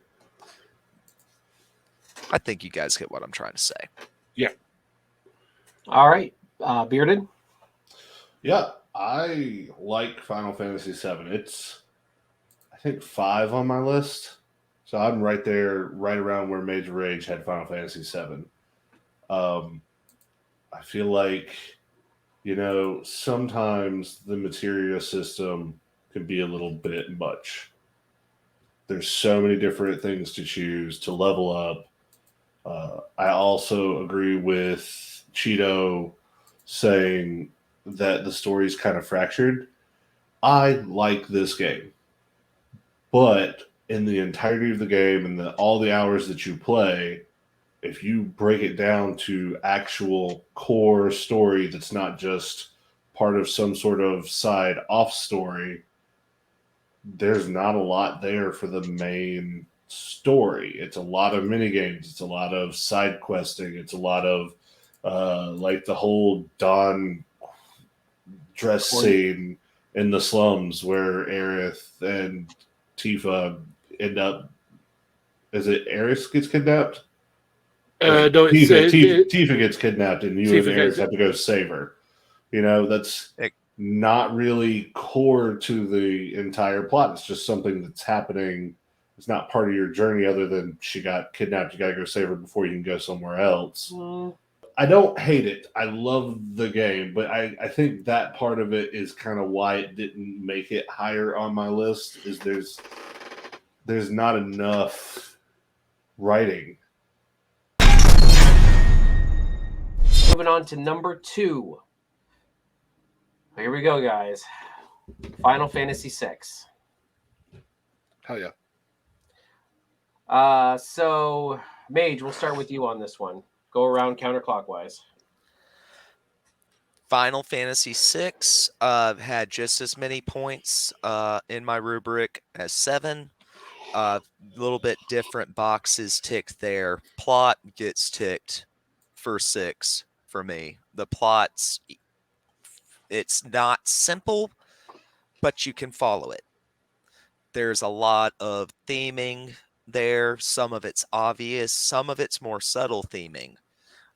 I think you guys get what I'm trying to say. Yeah. All right, Bearded. Yeah, I like Final Fantasy VII. It's, I think, 5 on my list. So I'm right there, right around where Major Rage had Final Fantasy VII. I feel like, sometimes the materia system can be a little bit much. There's so many different things to choose to level up. I also agree with Cheeto saying that the story's kind of fractured. I like this game, but in the entirety of the game and all the hours that you play, if you break it down to actual core story that's not just part of some sort of side off story, there's not a lot there for the main story. It's a lot of mini games. It's a lot of side questing. It's a lot of like the whole Dawn dress scene in the slums where Aerith and Tifa end up. Is it Aerith gets kidnapped? No, Tifa gets kidnapped, and you and Tifa Aerith have to go save her. That's not really core to the entire plot. It's just something that's happening. It's not part of your journey other than she got kidnapped. You got to go save her before you can go somewhere else. I don't hate it. I love the game, but I think that part of it is kind of why it didn't make it higher on my list, is there's not enough writing. Moving on to number 2. Here we go, guys. Final Fantasy VI. Hell yeah. So, Mage, we'll start with you on this one. Go around counterclockwise. Final Fantasy VI had just as many points in my rubric as 7. A little bit different boxes ticked there. Plot gets ticked for 6 for me. The plot's, it's not simple, but you can follow it. There's a lot of theming there. Some of it's obvious. Some of it's more subtle theming.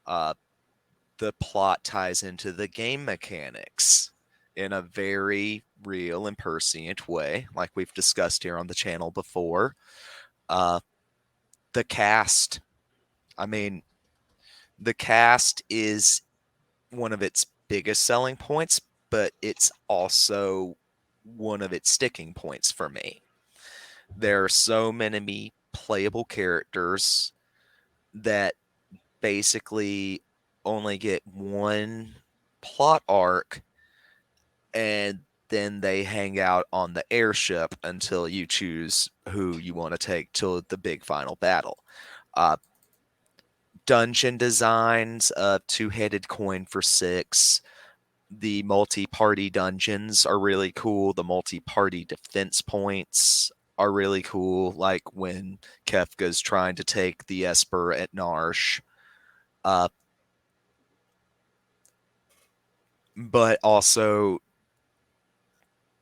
The plot ties into the game mechanics in a very real and prescient way, like we've discussed here on the channel before. The cast. I mean, the cast is one of its biggest selling points, but it's also one of its sticking points for me. There are so many playable characters that basically only get one plot arc, and then they hang out on the airship until you choose who you want to take to the big final battle. Dungeon designs, a two-headed coin for 6. The multi-party dungeons are really cool. The multi-party defense points are really cool, like when Kefka's trying to take the Esper at Narsh. But also,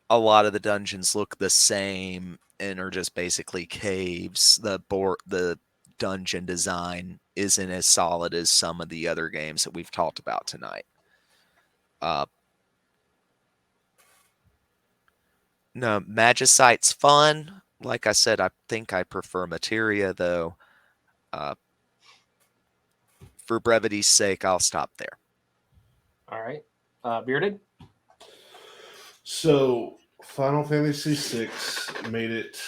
a lot of the dungeons look the same and are just basically caves. The dungeon design isn't as solid as some of the other games that we've talked about tonight. No, Magicite's fun. Like I said, I think I prefer Materia, though. For brevity's sake, I'll stop there. All right. Bearded? So, Final Fantasy VI made it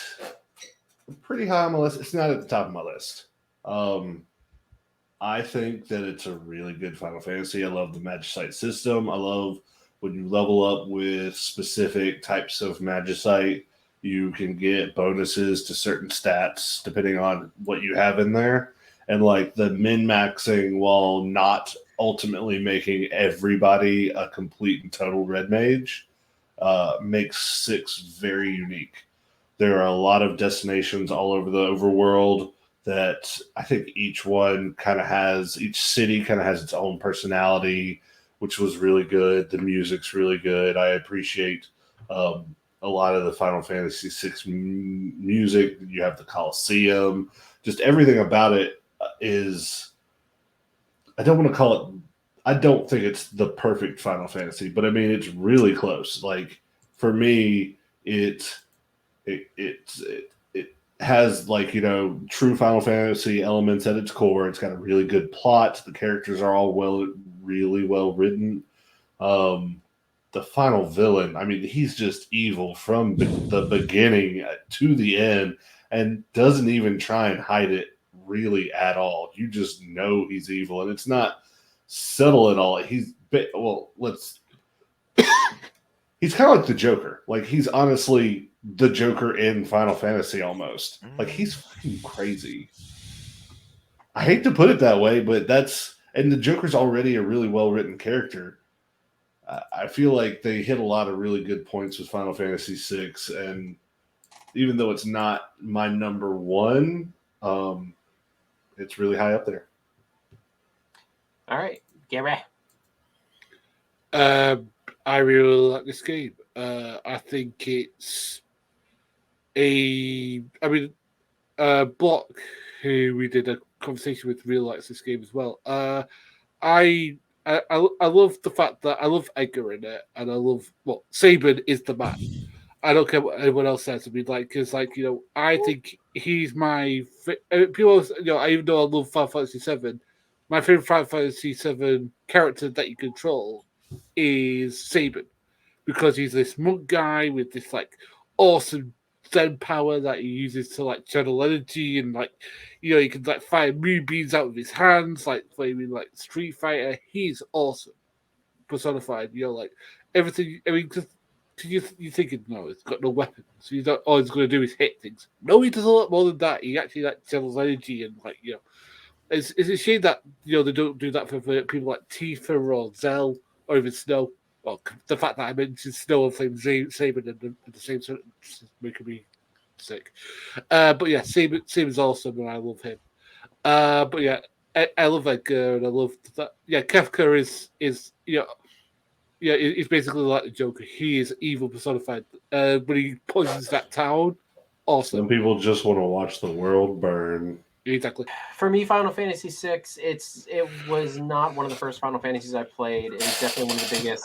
pretty high on my list. It's not at the top of my list. I think that it's a really good Final Fantasy. I love the Magicite system. I love when you level up with specific types of Magicite, you can get bonuses to certain stats depending on what you have in there. And like the min-maxing while not ultimately making everybody a complete and total red mage makes 6 very unique. There are a lot of destinations all over the overworld that I think each city kind of has its own personality, which was really good. The music's really good. I appreciate a lot of the Final Fantasy VI music. You have the Colosseum. Just everything about it is, I don't think it's the perfect Final Fantasy, but I mean, it's really close. Like, for me, it has, like, true Final Fantasy elements at its core. It's got a really good plot. The characters are all really well written. The final villain, I mean, he's just evil from the beginning to the end and doesn't even try and hide it really at all. You just know he's evil, and it's not subtle at all. He's kind of like the Joker. Like, he's honestly the Joker in Final Fantasy almost. Like, he's fucking crazy. I hate to put it that way, but and the Joker's already a really well-written character. I feel like they hit a lot of really good points with Final Fantasy VI, and even though it's not my number one, it's really high up there. All right. Gary? I really like this game. I think it's Block, who we did a conversation with, really likes this game as well. I love the fact that I love Edgar in it, and I love Sabin is the man. I don't care what anyone else says. I mean, because I think he's my people. Even though I love Final Fantasy VII, my favorite Final Fantasy VII character that you control is Sabin, because he's this monk guy with this awesome Zen power that he uses to channel energy, and he can fire moonbeams out of his hands, playing Street Fighter. He's awesome, personified. Everything. I mean, because you're thinking, no, it's got no weapons, so all he's going to do is hit things. No, he does a lot more than that. He actually channels energy, and it's a shame that they don't do that for people like Tifa or Zell or even Snow. Well, the fact that I mentioned Snow and Flame Sabin in the same sentence is making me sick. But yeah, Sabin's awesome, and I love him. But yeah, I love Edgar, and I love that. Yeah, Kefka is he's basically like the Joker. He is evil personified. When he poisons that town, Awesome. Some people just want to watch the world burn. Exactly. For me, Final Fantasy VI, it was not one of the first Final Fantasies I played. It is definitely one of the biggest,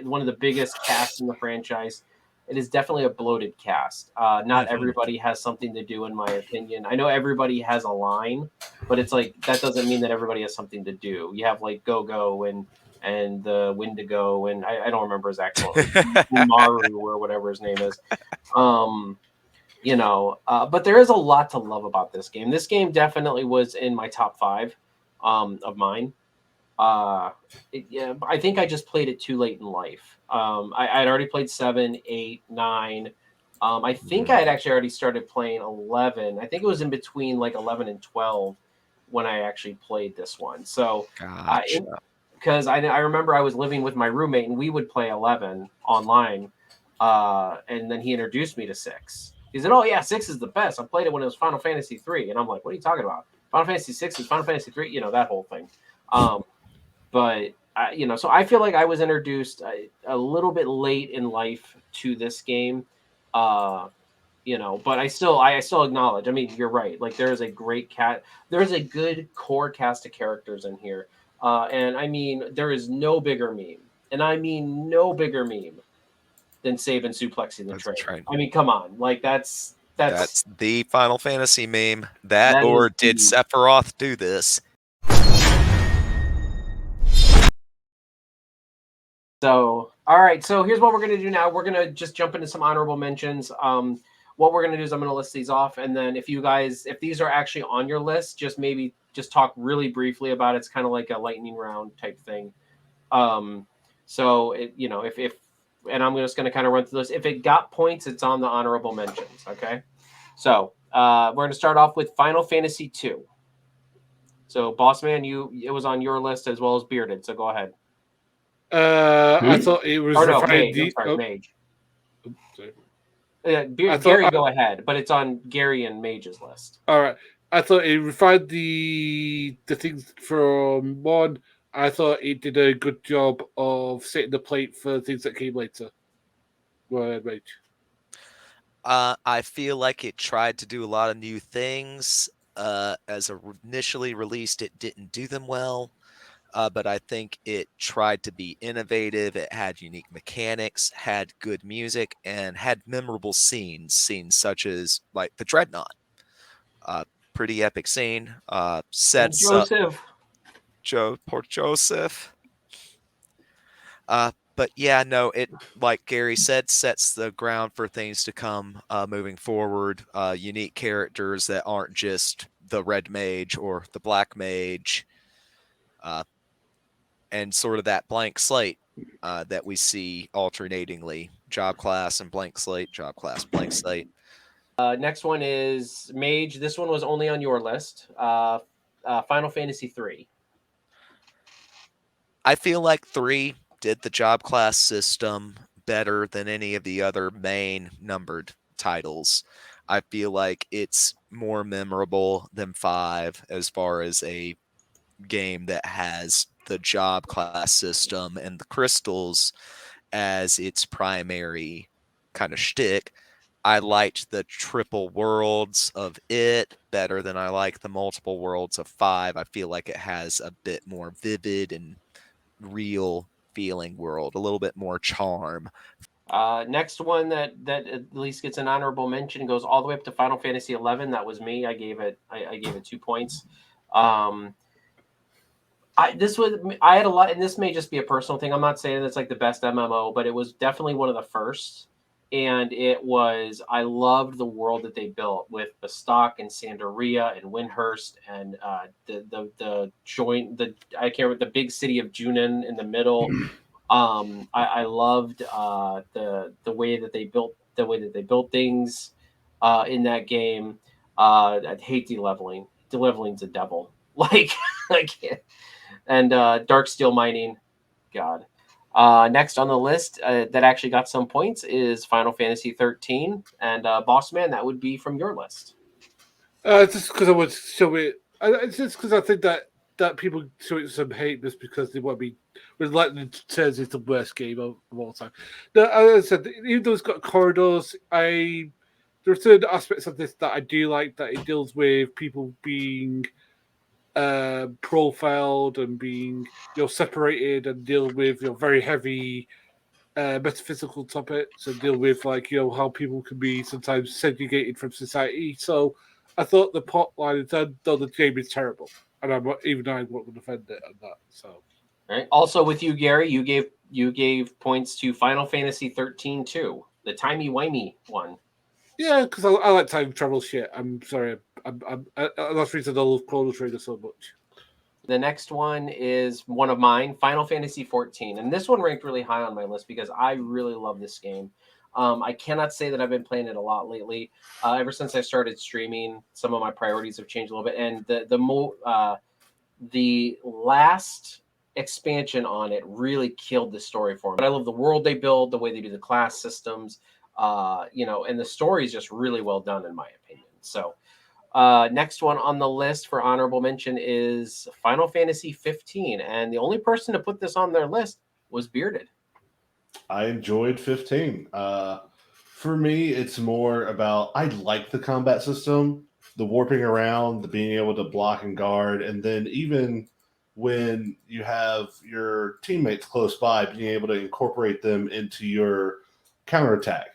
one of the biggest casts in the franchise. It is definitely a bloated cast. Not everybody has something to do, in my opinion. I know everybody has a line, but it's like that doesn't mean that everybody has something to do. You have like Go and the Wendigo, and I don't remember his actual Maru or whatever his name is. But there is a lot to love about this game. This game definitely was in my top 5 of mine. I think I just played it too late in life. I'd already played 7, 8, 9. I think I had actually already started playing 11. I think it was in between like 11 and 12 when I actually played this one. So, because I remember I was living with my roommate and we would play 11 online, and then he introduced me to 6. He said, "Oh yeah, 6 is the best. I played it when it was Final Fantasy 3," and I'm like, "What are you talking about? Final Fantasy 6 is Final Fantasy 3." That whole thing. So I feel like I was introduced a little bit late in life to this game. But I still acknowledge. I mean, you're right. Like there is a great there is a good core cast of characters in here, and I mean there is no bigger meme, and I mean no bigger meme than Save and suplexing the train. I mean, come on, like that's the Final Fantasy meme. That or did Sephiroth do this? So, all right. So here's what we're going to do now. We're going to just jump into some honorable mentions. What we're going to do is I'm going to list these off. And then if these are actually on your list, just talk really briefly about it. It's kind of like a lightning round type thing. And I'm just going to kind of run through this. If it got points, it's on the honorable mentions. Okay. So we're going to start off with Final Fantasy 2. So Bossman, it was on your list as well as Bearded. So go ahead. I thought it was Mage. Gary, go ahead, but it's on Gary and Mage's list. All right. I thought it refined the things from 1. I thought it did a good job of setting the plate for things that came later. Go ahead, Mage. I feel like it tried to do a lot of new things. As initially released, it didn't do them well. But I think it tried to be innovative. It had unique mechanics, had good music, and had memorable scenes such as like the Dreadnought. Pretty epic scene. Sets Joseph. Poor Joseph. But yeah, no, it, like Gary said, sets the ground for things to come moving forward. Unique characters that aren't just the Red Mage or the Black Mage. And sort of that blank slate that we see alternatingly. Job class and blank slate, job class, blank slate. Next one is Mage. This one was only on your list. Final Fantasy 3. I feel like 3 did the job class system better than any of the other main numbered titles. I feel like it's more memorable than 5 as far as a game that has the job class system and the crystals as its primary kind of shtick. I liked the triple worlds of it better than I like the multiple worlds of 5. I feel like it has a bit more vivid and real feeling world, a little bit more charm. Next one that at least gets an honorable mention goes all the way up to Final Fantasy 11. That was me. I gave it 2 points. I had a lot, and this may just be a personal thing. I'm not saying it's like the best MMO, but it was definitely one of the first. And I loved the world that they built with Bastok and Sandaria and Windhurst and the big city of Junin in the middle. I loved the way that they built things in that game. I hate deleveling. Deleveling's a devil. I can't. And dark steel mining, God. Next on the list that actually got some points is Final Fantasy 13, and Bossman, that would be from your list. Just because I would show it. It's just because I think that people show it some hate just because they want to be letting it turns into the worst game of all time. No, as I said, even though it's got corridors, I there are certain aspects of this that I do like, that it deals with people being profiled and being separated, and deal with very heavy metaphysical topics, and deal with how people can be sometimes segregated from society. So I thought the plot line is done, though the game is terrible, and I won't defend it on that. So All right. Also with you, Gary, you gave points to Final Fantasy 13 too, the timey-wimey one. yeah, because I like time travel shit. I'm sorry, that's the reason I love Chrono Trigger so much. The next one is one of mine, Final Fantasy 14. And this one ranked really high on my list because I really love this game. I cannot say that I've been playing it a lot lately. Ever since I started streaming, some of my priorities have changed a little bit. And the last expansion on it really killed the story for me. But I love the world they build, the way they do the class systems, and the story is just really well done in my opinion. So next one on the list for honorable mention is Final Fantasy 15. And the only person to put this on their list was Bearded. I enjoyed 15. For me, it's more about, I like the combat system, the warping around, the being able to block and guard, and then even when you have your teammates close by, being able to incorporate them into your counterattack.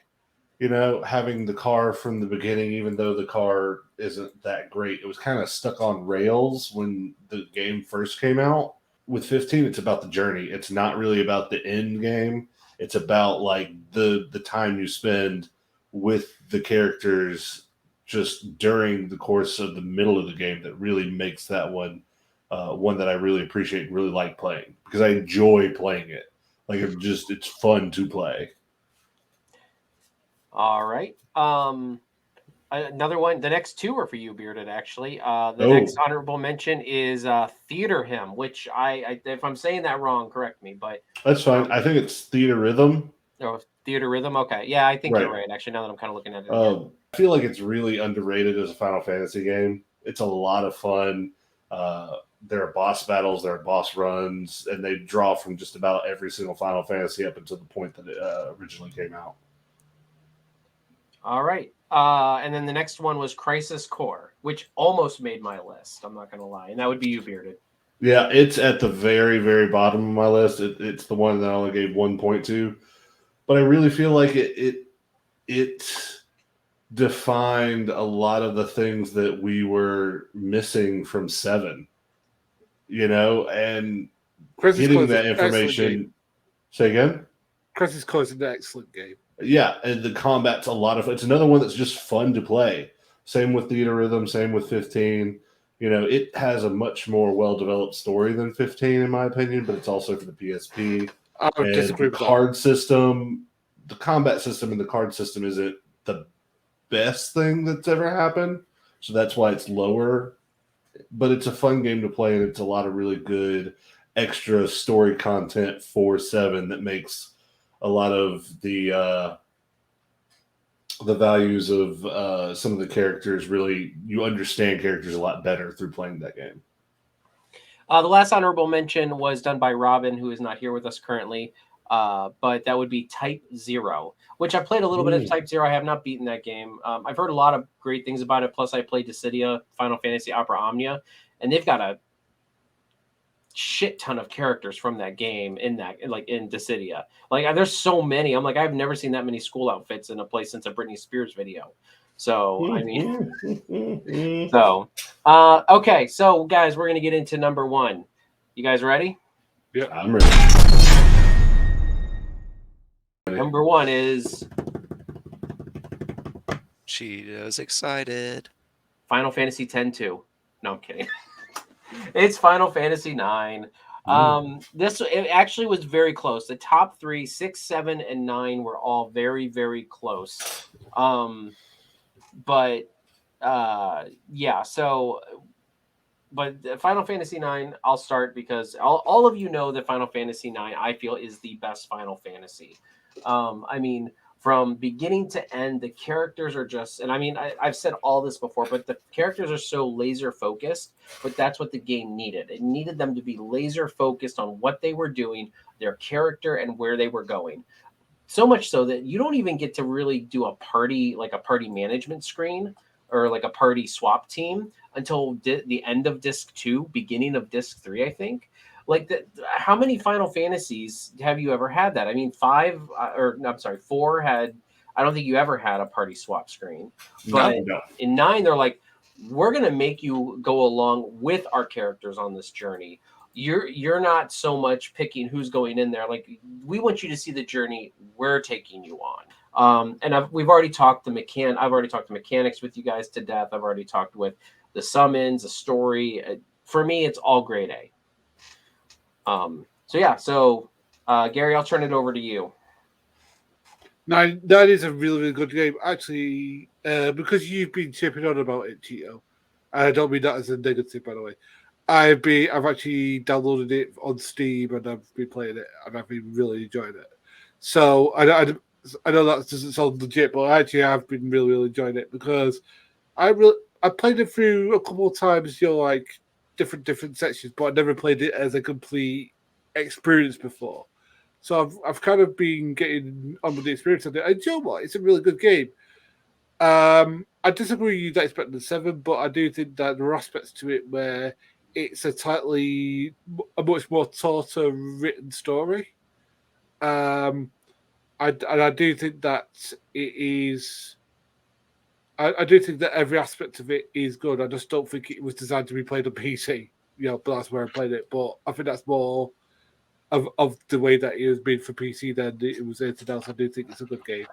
Having the car from the beginning, even though the car isn't that great, it was kind of stuck on rails when the game first came out. With 15, it's about the journey. It's not really about the end game. It's about the time you spend with the characters just during the course of the middle of the game that really makes that one that I really appreciate and really like playing, because I enjoy playing it. It's fun to play. All right. Another one. The next two are for you, Bearded. Actually, next honorable mention is Theater Hymn, which I if I'm saying that wrong, correct me. But that's fine. I think it's Theater Rhythm. Oh, Theater Rhythm. Okay, yeah, I think Right. you're right. Actually, now that I'm kind of looking at it, again. I feel like it's really underrated as a Final Fantasy game. It's a lot of fun. There are boss battles, there are boss runs, and they draw from just about every single Final Fantasy up until the point that it originally came out. All right. And then the next one was Crisis Core, which almost made my list. I'm not going to lie. And that would be you, Bearded. Yeah, it's at the very, very bottom of my list. It's the one that I only gave 1 point to. But I really feel like it defined a lot of the things that we were missing from 7. And Crisis getting that information. Say again? Crisis Core is an excellent game. Yeah, and the combat's a lot of fun. It's another one that's just fun to play. Same with Theater Rhythm, same with 15. It has a much more well-developed story than 15, in my opinion, but it's also for the PSP. I would disagree with card system, the combat system and the card system isn't the best thing that's ever happened, so that's why it's lower. But it's a fun game to play, and it's a lot of really good extra story content for 7 that makes a lot of the values of some of the characters, really, you understand characters a lot better through playing that game. The last honorable mention was done by Robin, who is not here with us currently, but that would be Type 0, which I played a little bit of Type 0. I have not beaten that game. I've heard a lot of great things about it. Plus, I played Dissidia, Final Fantasy Opera Omnia, and they've got a shit ton of characters from that game in Dissidia. There's so many. I'm I've never seen that many school outfits in a place since a Britney Spears video. So I mean, okay. So guys, we're gonna get into number 1. You guys ready? Yeah, I'm ready. Number 1 is Cheeto's excited. Final Fantasy X-2. No, I'm kidding. It's Final Fantasy 9. It actually was very close. The top 3, 6, 7, and 9 were all very, very close. But Final Fantasy 9, I'll start because all of you know that Final Fantasy 9, I feel, is the best Final Fantasy. I mean, from beginning to end, the characters are just, and I mean, I've said all this before, but the characters are so laser focused, but that's what the game needed. It needed them to be laser focused on what they were doing, their character, and where they were going. so much so that you don't even get to really do a party management screen or like a party swap team until the end of disc 2, beginning of disc 3, I think. Like how many Final Fantasies have you ever had that? I mean, 4 had. I don't think you ever had a party swap screen, but No. in 9 they're like, we're gonna make you go along with our characters on this journey. You're not so much picking who's going in there. Like, we want you to see the journey we're taking you on. And we've already talked I've already talked the mechanics with you guys to death. I've already talked with the summons, the story. For me, it's all grade A. So Gary, I'll turn it over to you. Now, that is a really, really good game. Actually, because you've been chipping on about it, Cheeto, I don't mean that as a negative, by the way. I've actually downloaded it on Steam and I've been playing it and I've been really enjoying it. So I know that doesn't sound legit, but actually I've been really, really enjoying it because I played it through a couple of times, like different sections, but I never played it as a complete experience before. So I've kind of been getting on with the experience of it. And you know what? It's a really good game. I disagree with you that it's better than 7, but I do think that there are aspects to it where it's a much more tauter written story. I do think that it is. I do think that every aspect of it is good. I just don't think it was designed to be played on PC. But that's where I played it. But I think that's more of the way that it was made for PC than it was anything else. I do think it's a good game.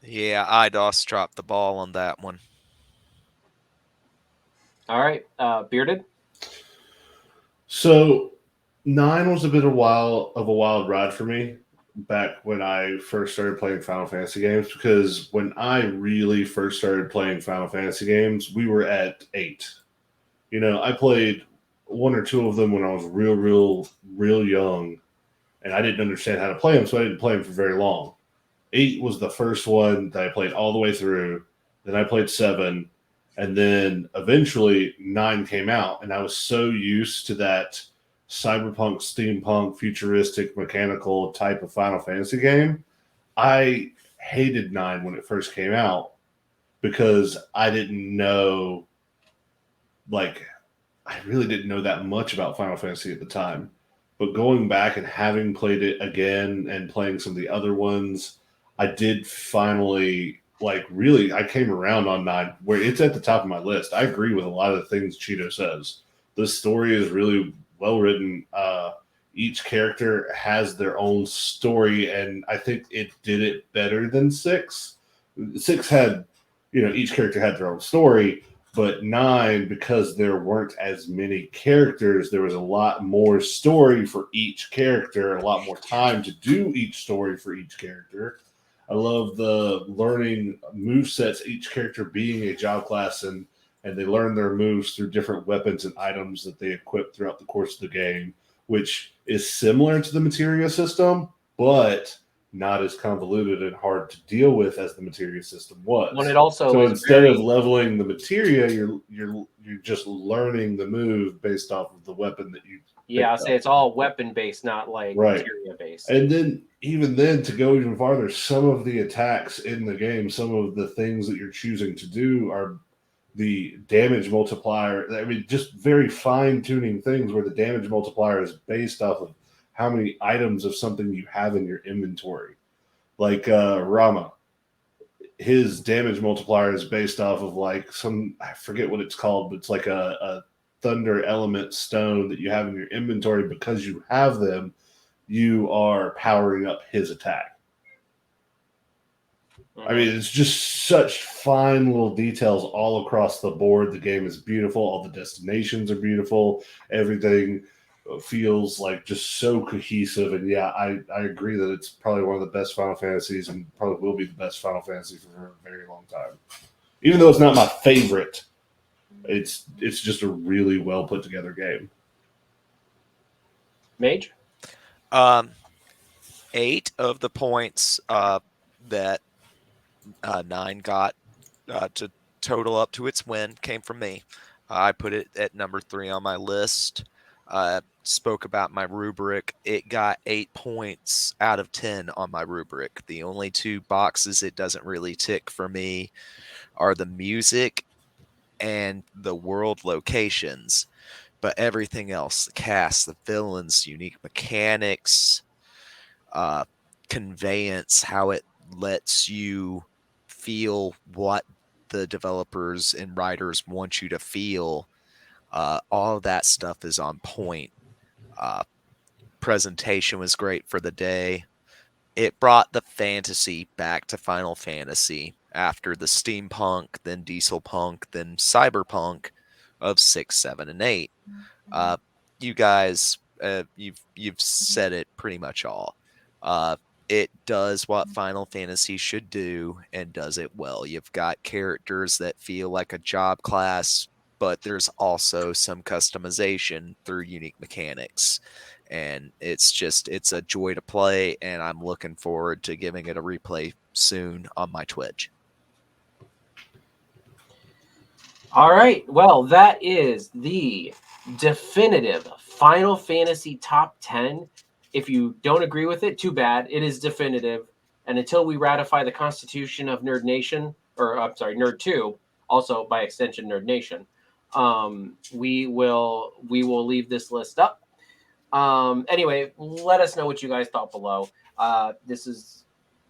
Yeah, IDOS dropped the ball on that one. All right, Bearded. So 9 was a bit of a wild ride for me back when I first started playing Final Fantasy games, because when I really first started playing Final Fantasy games, we were at 8. I played 1 or 2 of them when I was real young, and I didn't understand how to play them, so I didn't play them for very long. 8 was the first one that I played all the way through. Then I played 7, and then eventually 9 came out, and I was so used to that cyberpunk, steampunk, futuristic, mechanical type of Final Fantasy game. I hated 9 when it first came out because I didn't know, I really didn't know that much about Final Fantasy at the time. But going back and having played it again and playing some of the other ones, I did finally, I came around on 9, where it's at the top of my list. I agree with a lot of the things Cheeto says. The story is really well written. Each character has their own story, and I think it did it better than 6. 6 had, each character had their own story, but 9, because there weren't as many characters, there was a lot more story for each character, a lot more time to do each story for each character. I love the learning move sets, each character being a job class, and they learn their moves through different weapons and items that they equip throughout the course of the game, which is similar to the materia system, but not as convoluted and hard to deal with as the materia system was. When it also so is instead very... of leveling the materia, you're just learning the move based off of the weapon that you. Yeah, I'll say it's all weapon based, not like materia based. And then to go even farther, some of the attacks in the game, some of the things that you're choosing to do are the damage multiplier. I mean, just very fine tuning things where the damage multiplier is based off of how many items of something you have in your inventory. Like Rama, his damage multiplier is based off of I forget what it's called, but it's like a thunder element stone that you have in your inventory. Because you have them, you are powering up his attack. I mean, it's just such fine little details all across the board. The game is beautiful. All the destinations are beautiful. Everything feels like just so cohesive. And yeah, I agree that it's probably one of the best Final Fantasies, and probably will be the best Final Fantasy for a very long time. Even though it's not my favorite, it's just a really well put together game. Mage? 8 of the points that 9 got to total up to its win came from me. I put it at number 3 on my list. Spoke about my rubric. It got 8 points out of 10 on my rubric. The only 2 boxes it doesn't really tick for me are the music and the world locations. But everything else, the cast, the villains, unique mechanics, uh, conveyance, how it lets you feel what the developers and writers want you to feel, all of that stuff is on point. Uh, Presentation was great for the day. It brought the fantasy back to Final Fantasy after the steampunk, then diesel punk, then cyberpunk of 6, 7, and 8. You guys, you've said it pretty much all. Uh, it does what Final Fantasy should do and does it well. You've got characters that feel like a job class, but there's also some customization through unique mechanics. And it's a joy to play, and I'm looking forward to giving it a replay soon on my Twitch. All right. Well, that is the definitive Final Fantasy top 10. If you don't agree with it, too bad. It is definitive. And until we ratify the Constitution of Nerd Nation, or I'm sorry, Nerd 2, also by extension Nerd Nation, we will leave this list up. Anyway, let us know what you guys thought below. This is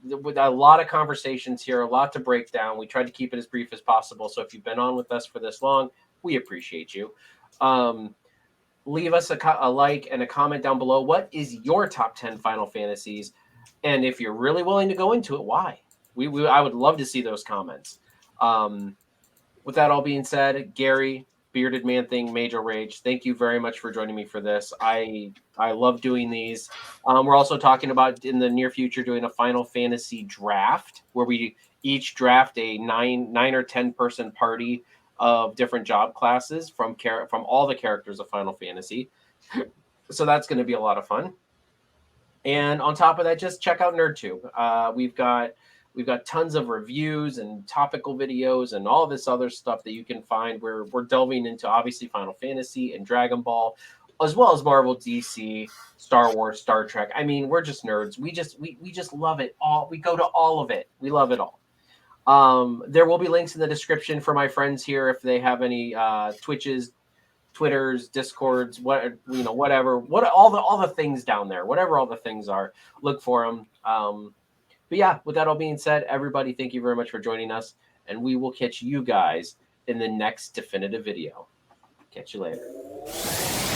with a lot of conversations here, a lot to break down. We tried to keep it as brief as possible. So if you've been on with us for this long, we appreciate you. Leave us a like and a comment down below. What is your top 10 Final Fantasies? And if you're really willing to go into it, why? I would love to see those comments. With that all being said, Gary, Bearded Man Thing, Major Rage, thank you very much for joining me for this. I love doing these. We're also talking about in the near future doing a Final Fantasy draft where we each draft a 9 or 10 person party of different job classes from all the characters of Final Fantasy. So that's going to be a lot of fun. And on top of that, just check out NerdTube. We've got tons of reviews and topical videos and all this other stuff that you can find. We're delving into obviously Final Fantasy and Dragon Ball, as well as Marvel, DC, Star Wars, Star Trek. I mean, we're just nerds. We just love it all. We go to all of it. We love it all. There will be links in the description for my friends here if they have any Twitches, Twitters, Discords, whatever, all the things down there, whatever all the things are. Look for them. But yeah, with that all being said, everybody, thank you very much for joining us, and we will catch you guys in the next definitive video. Catch you later.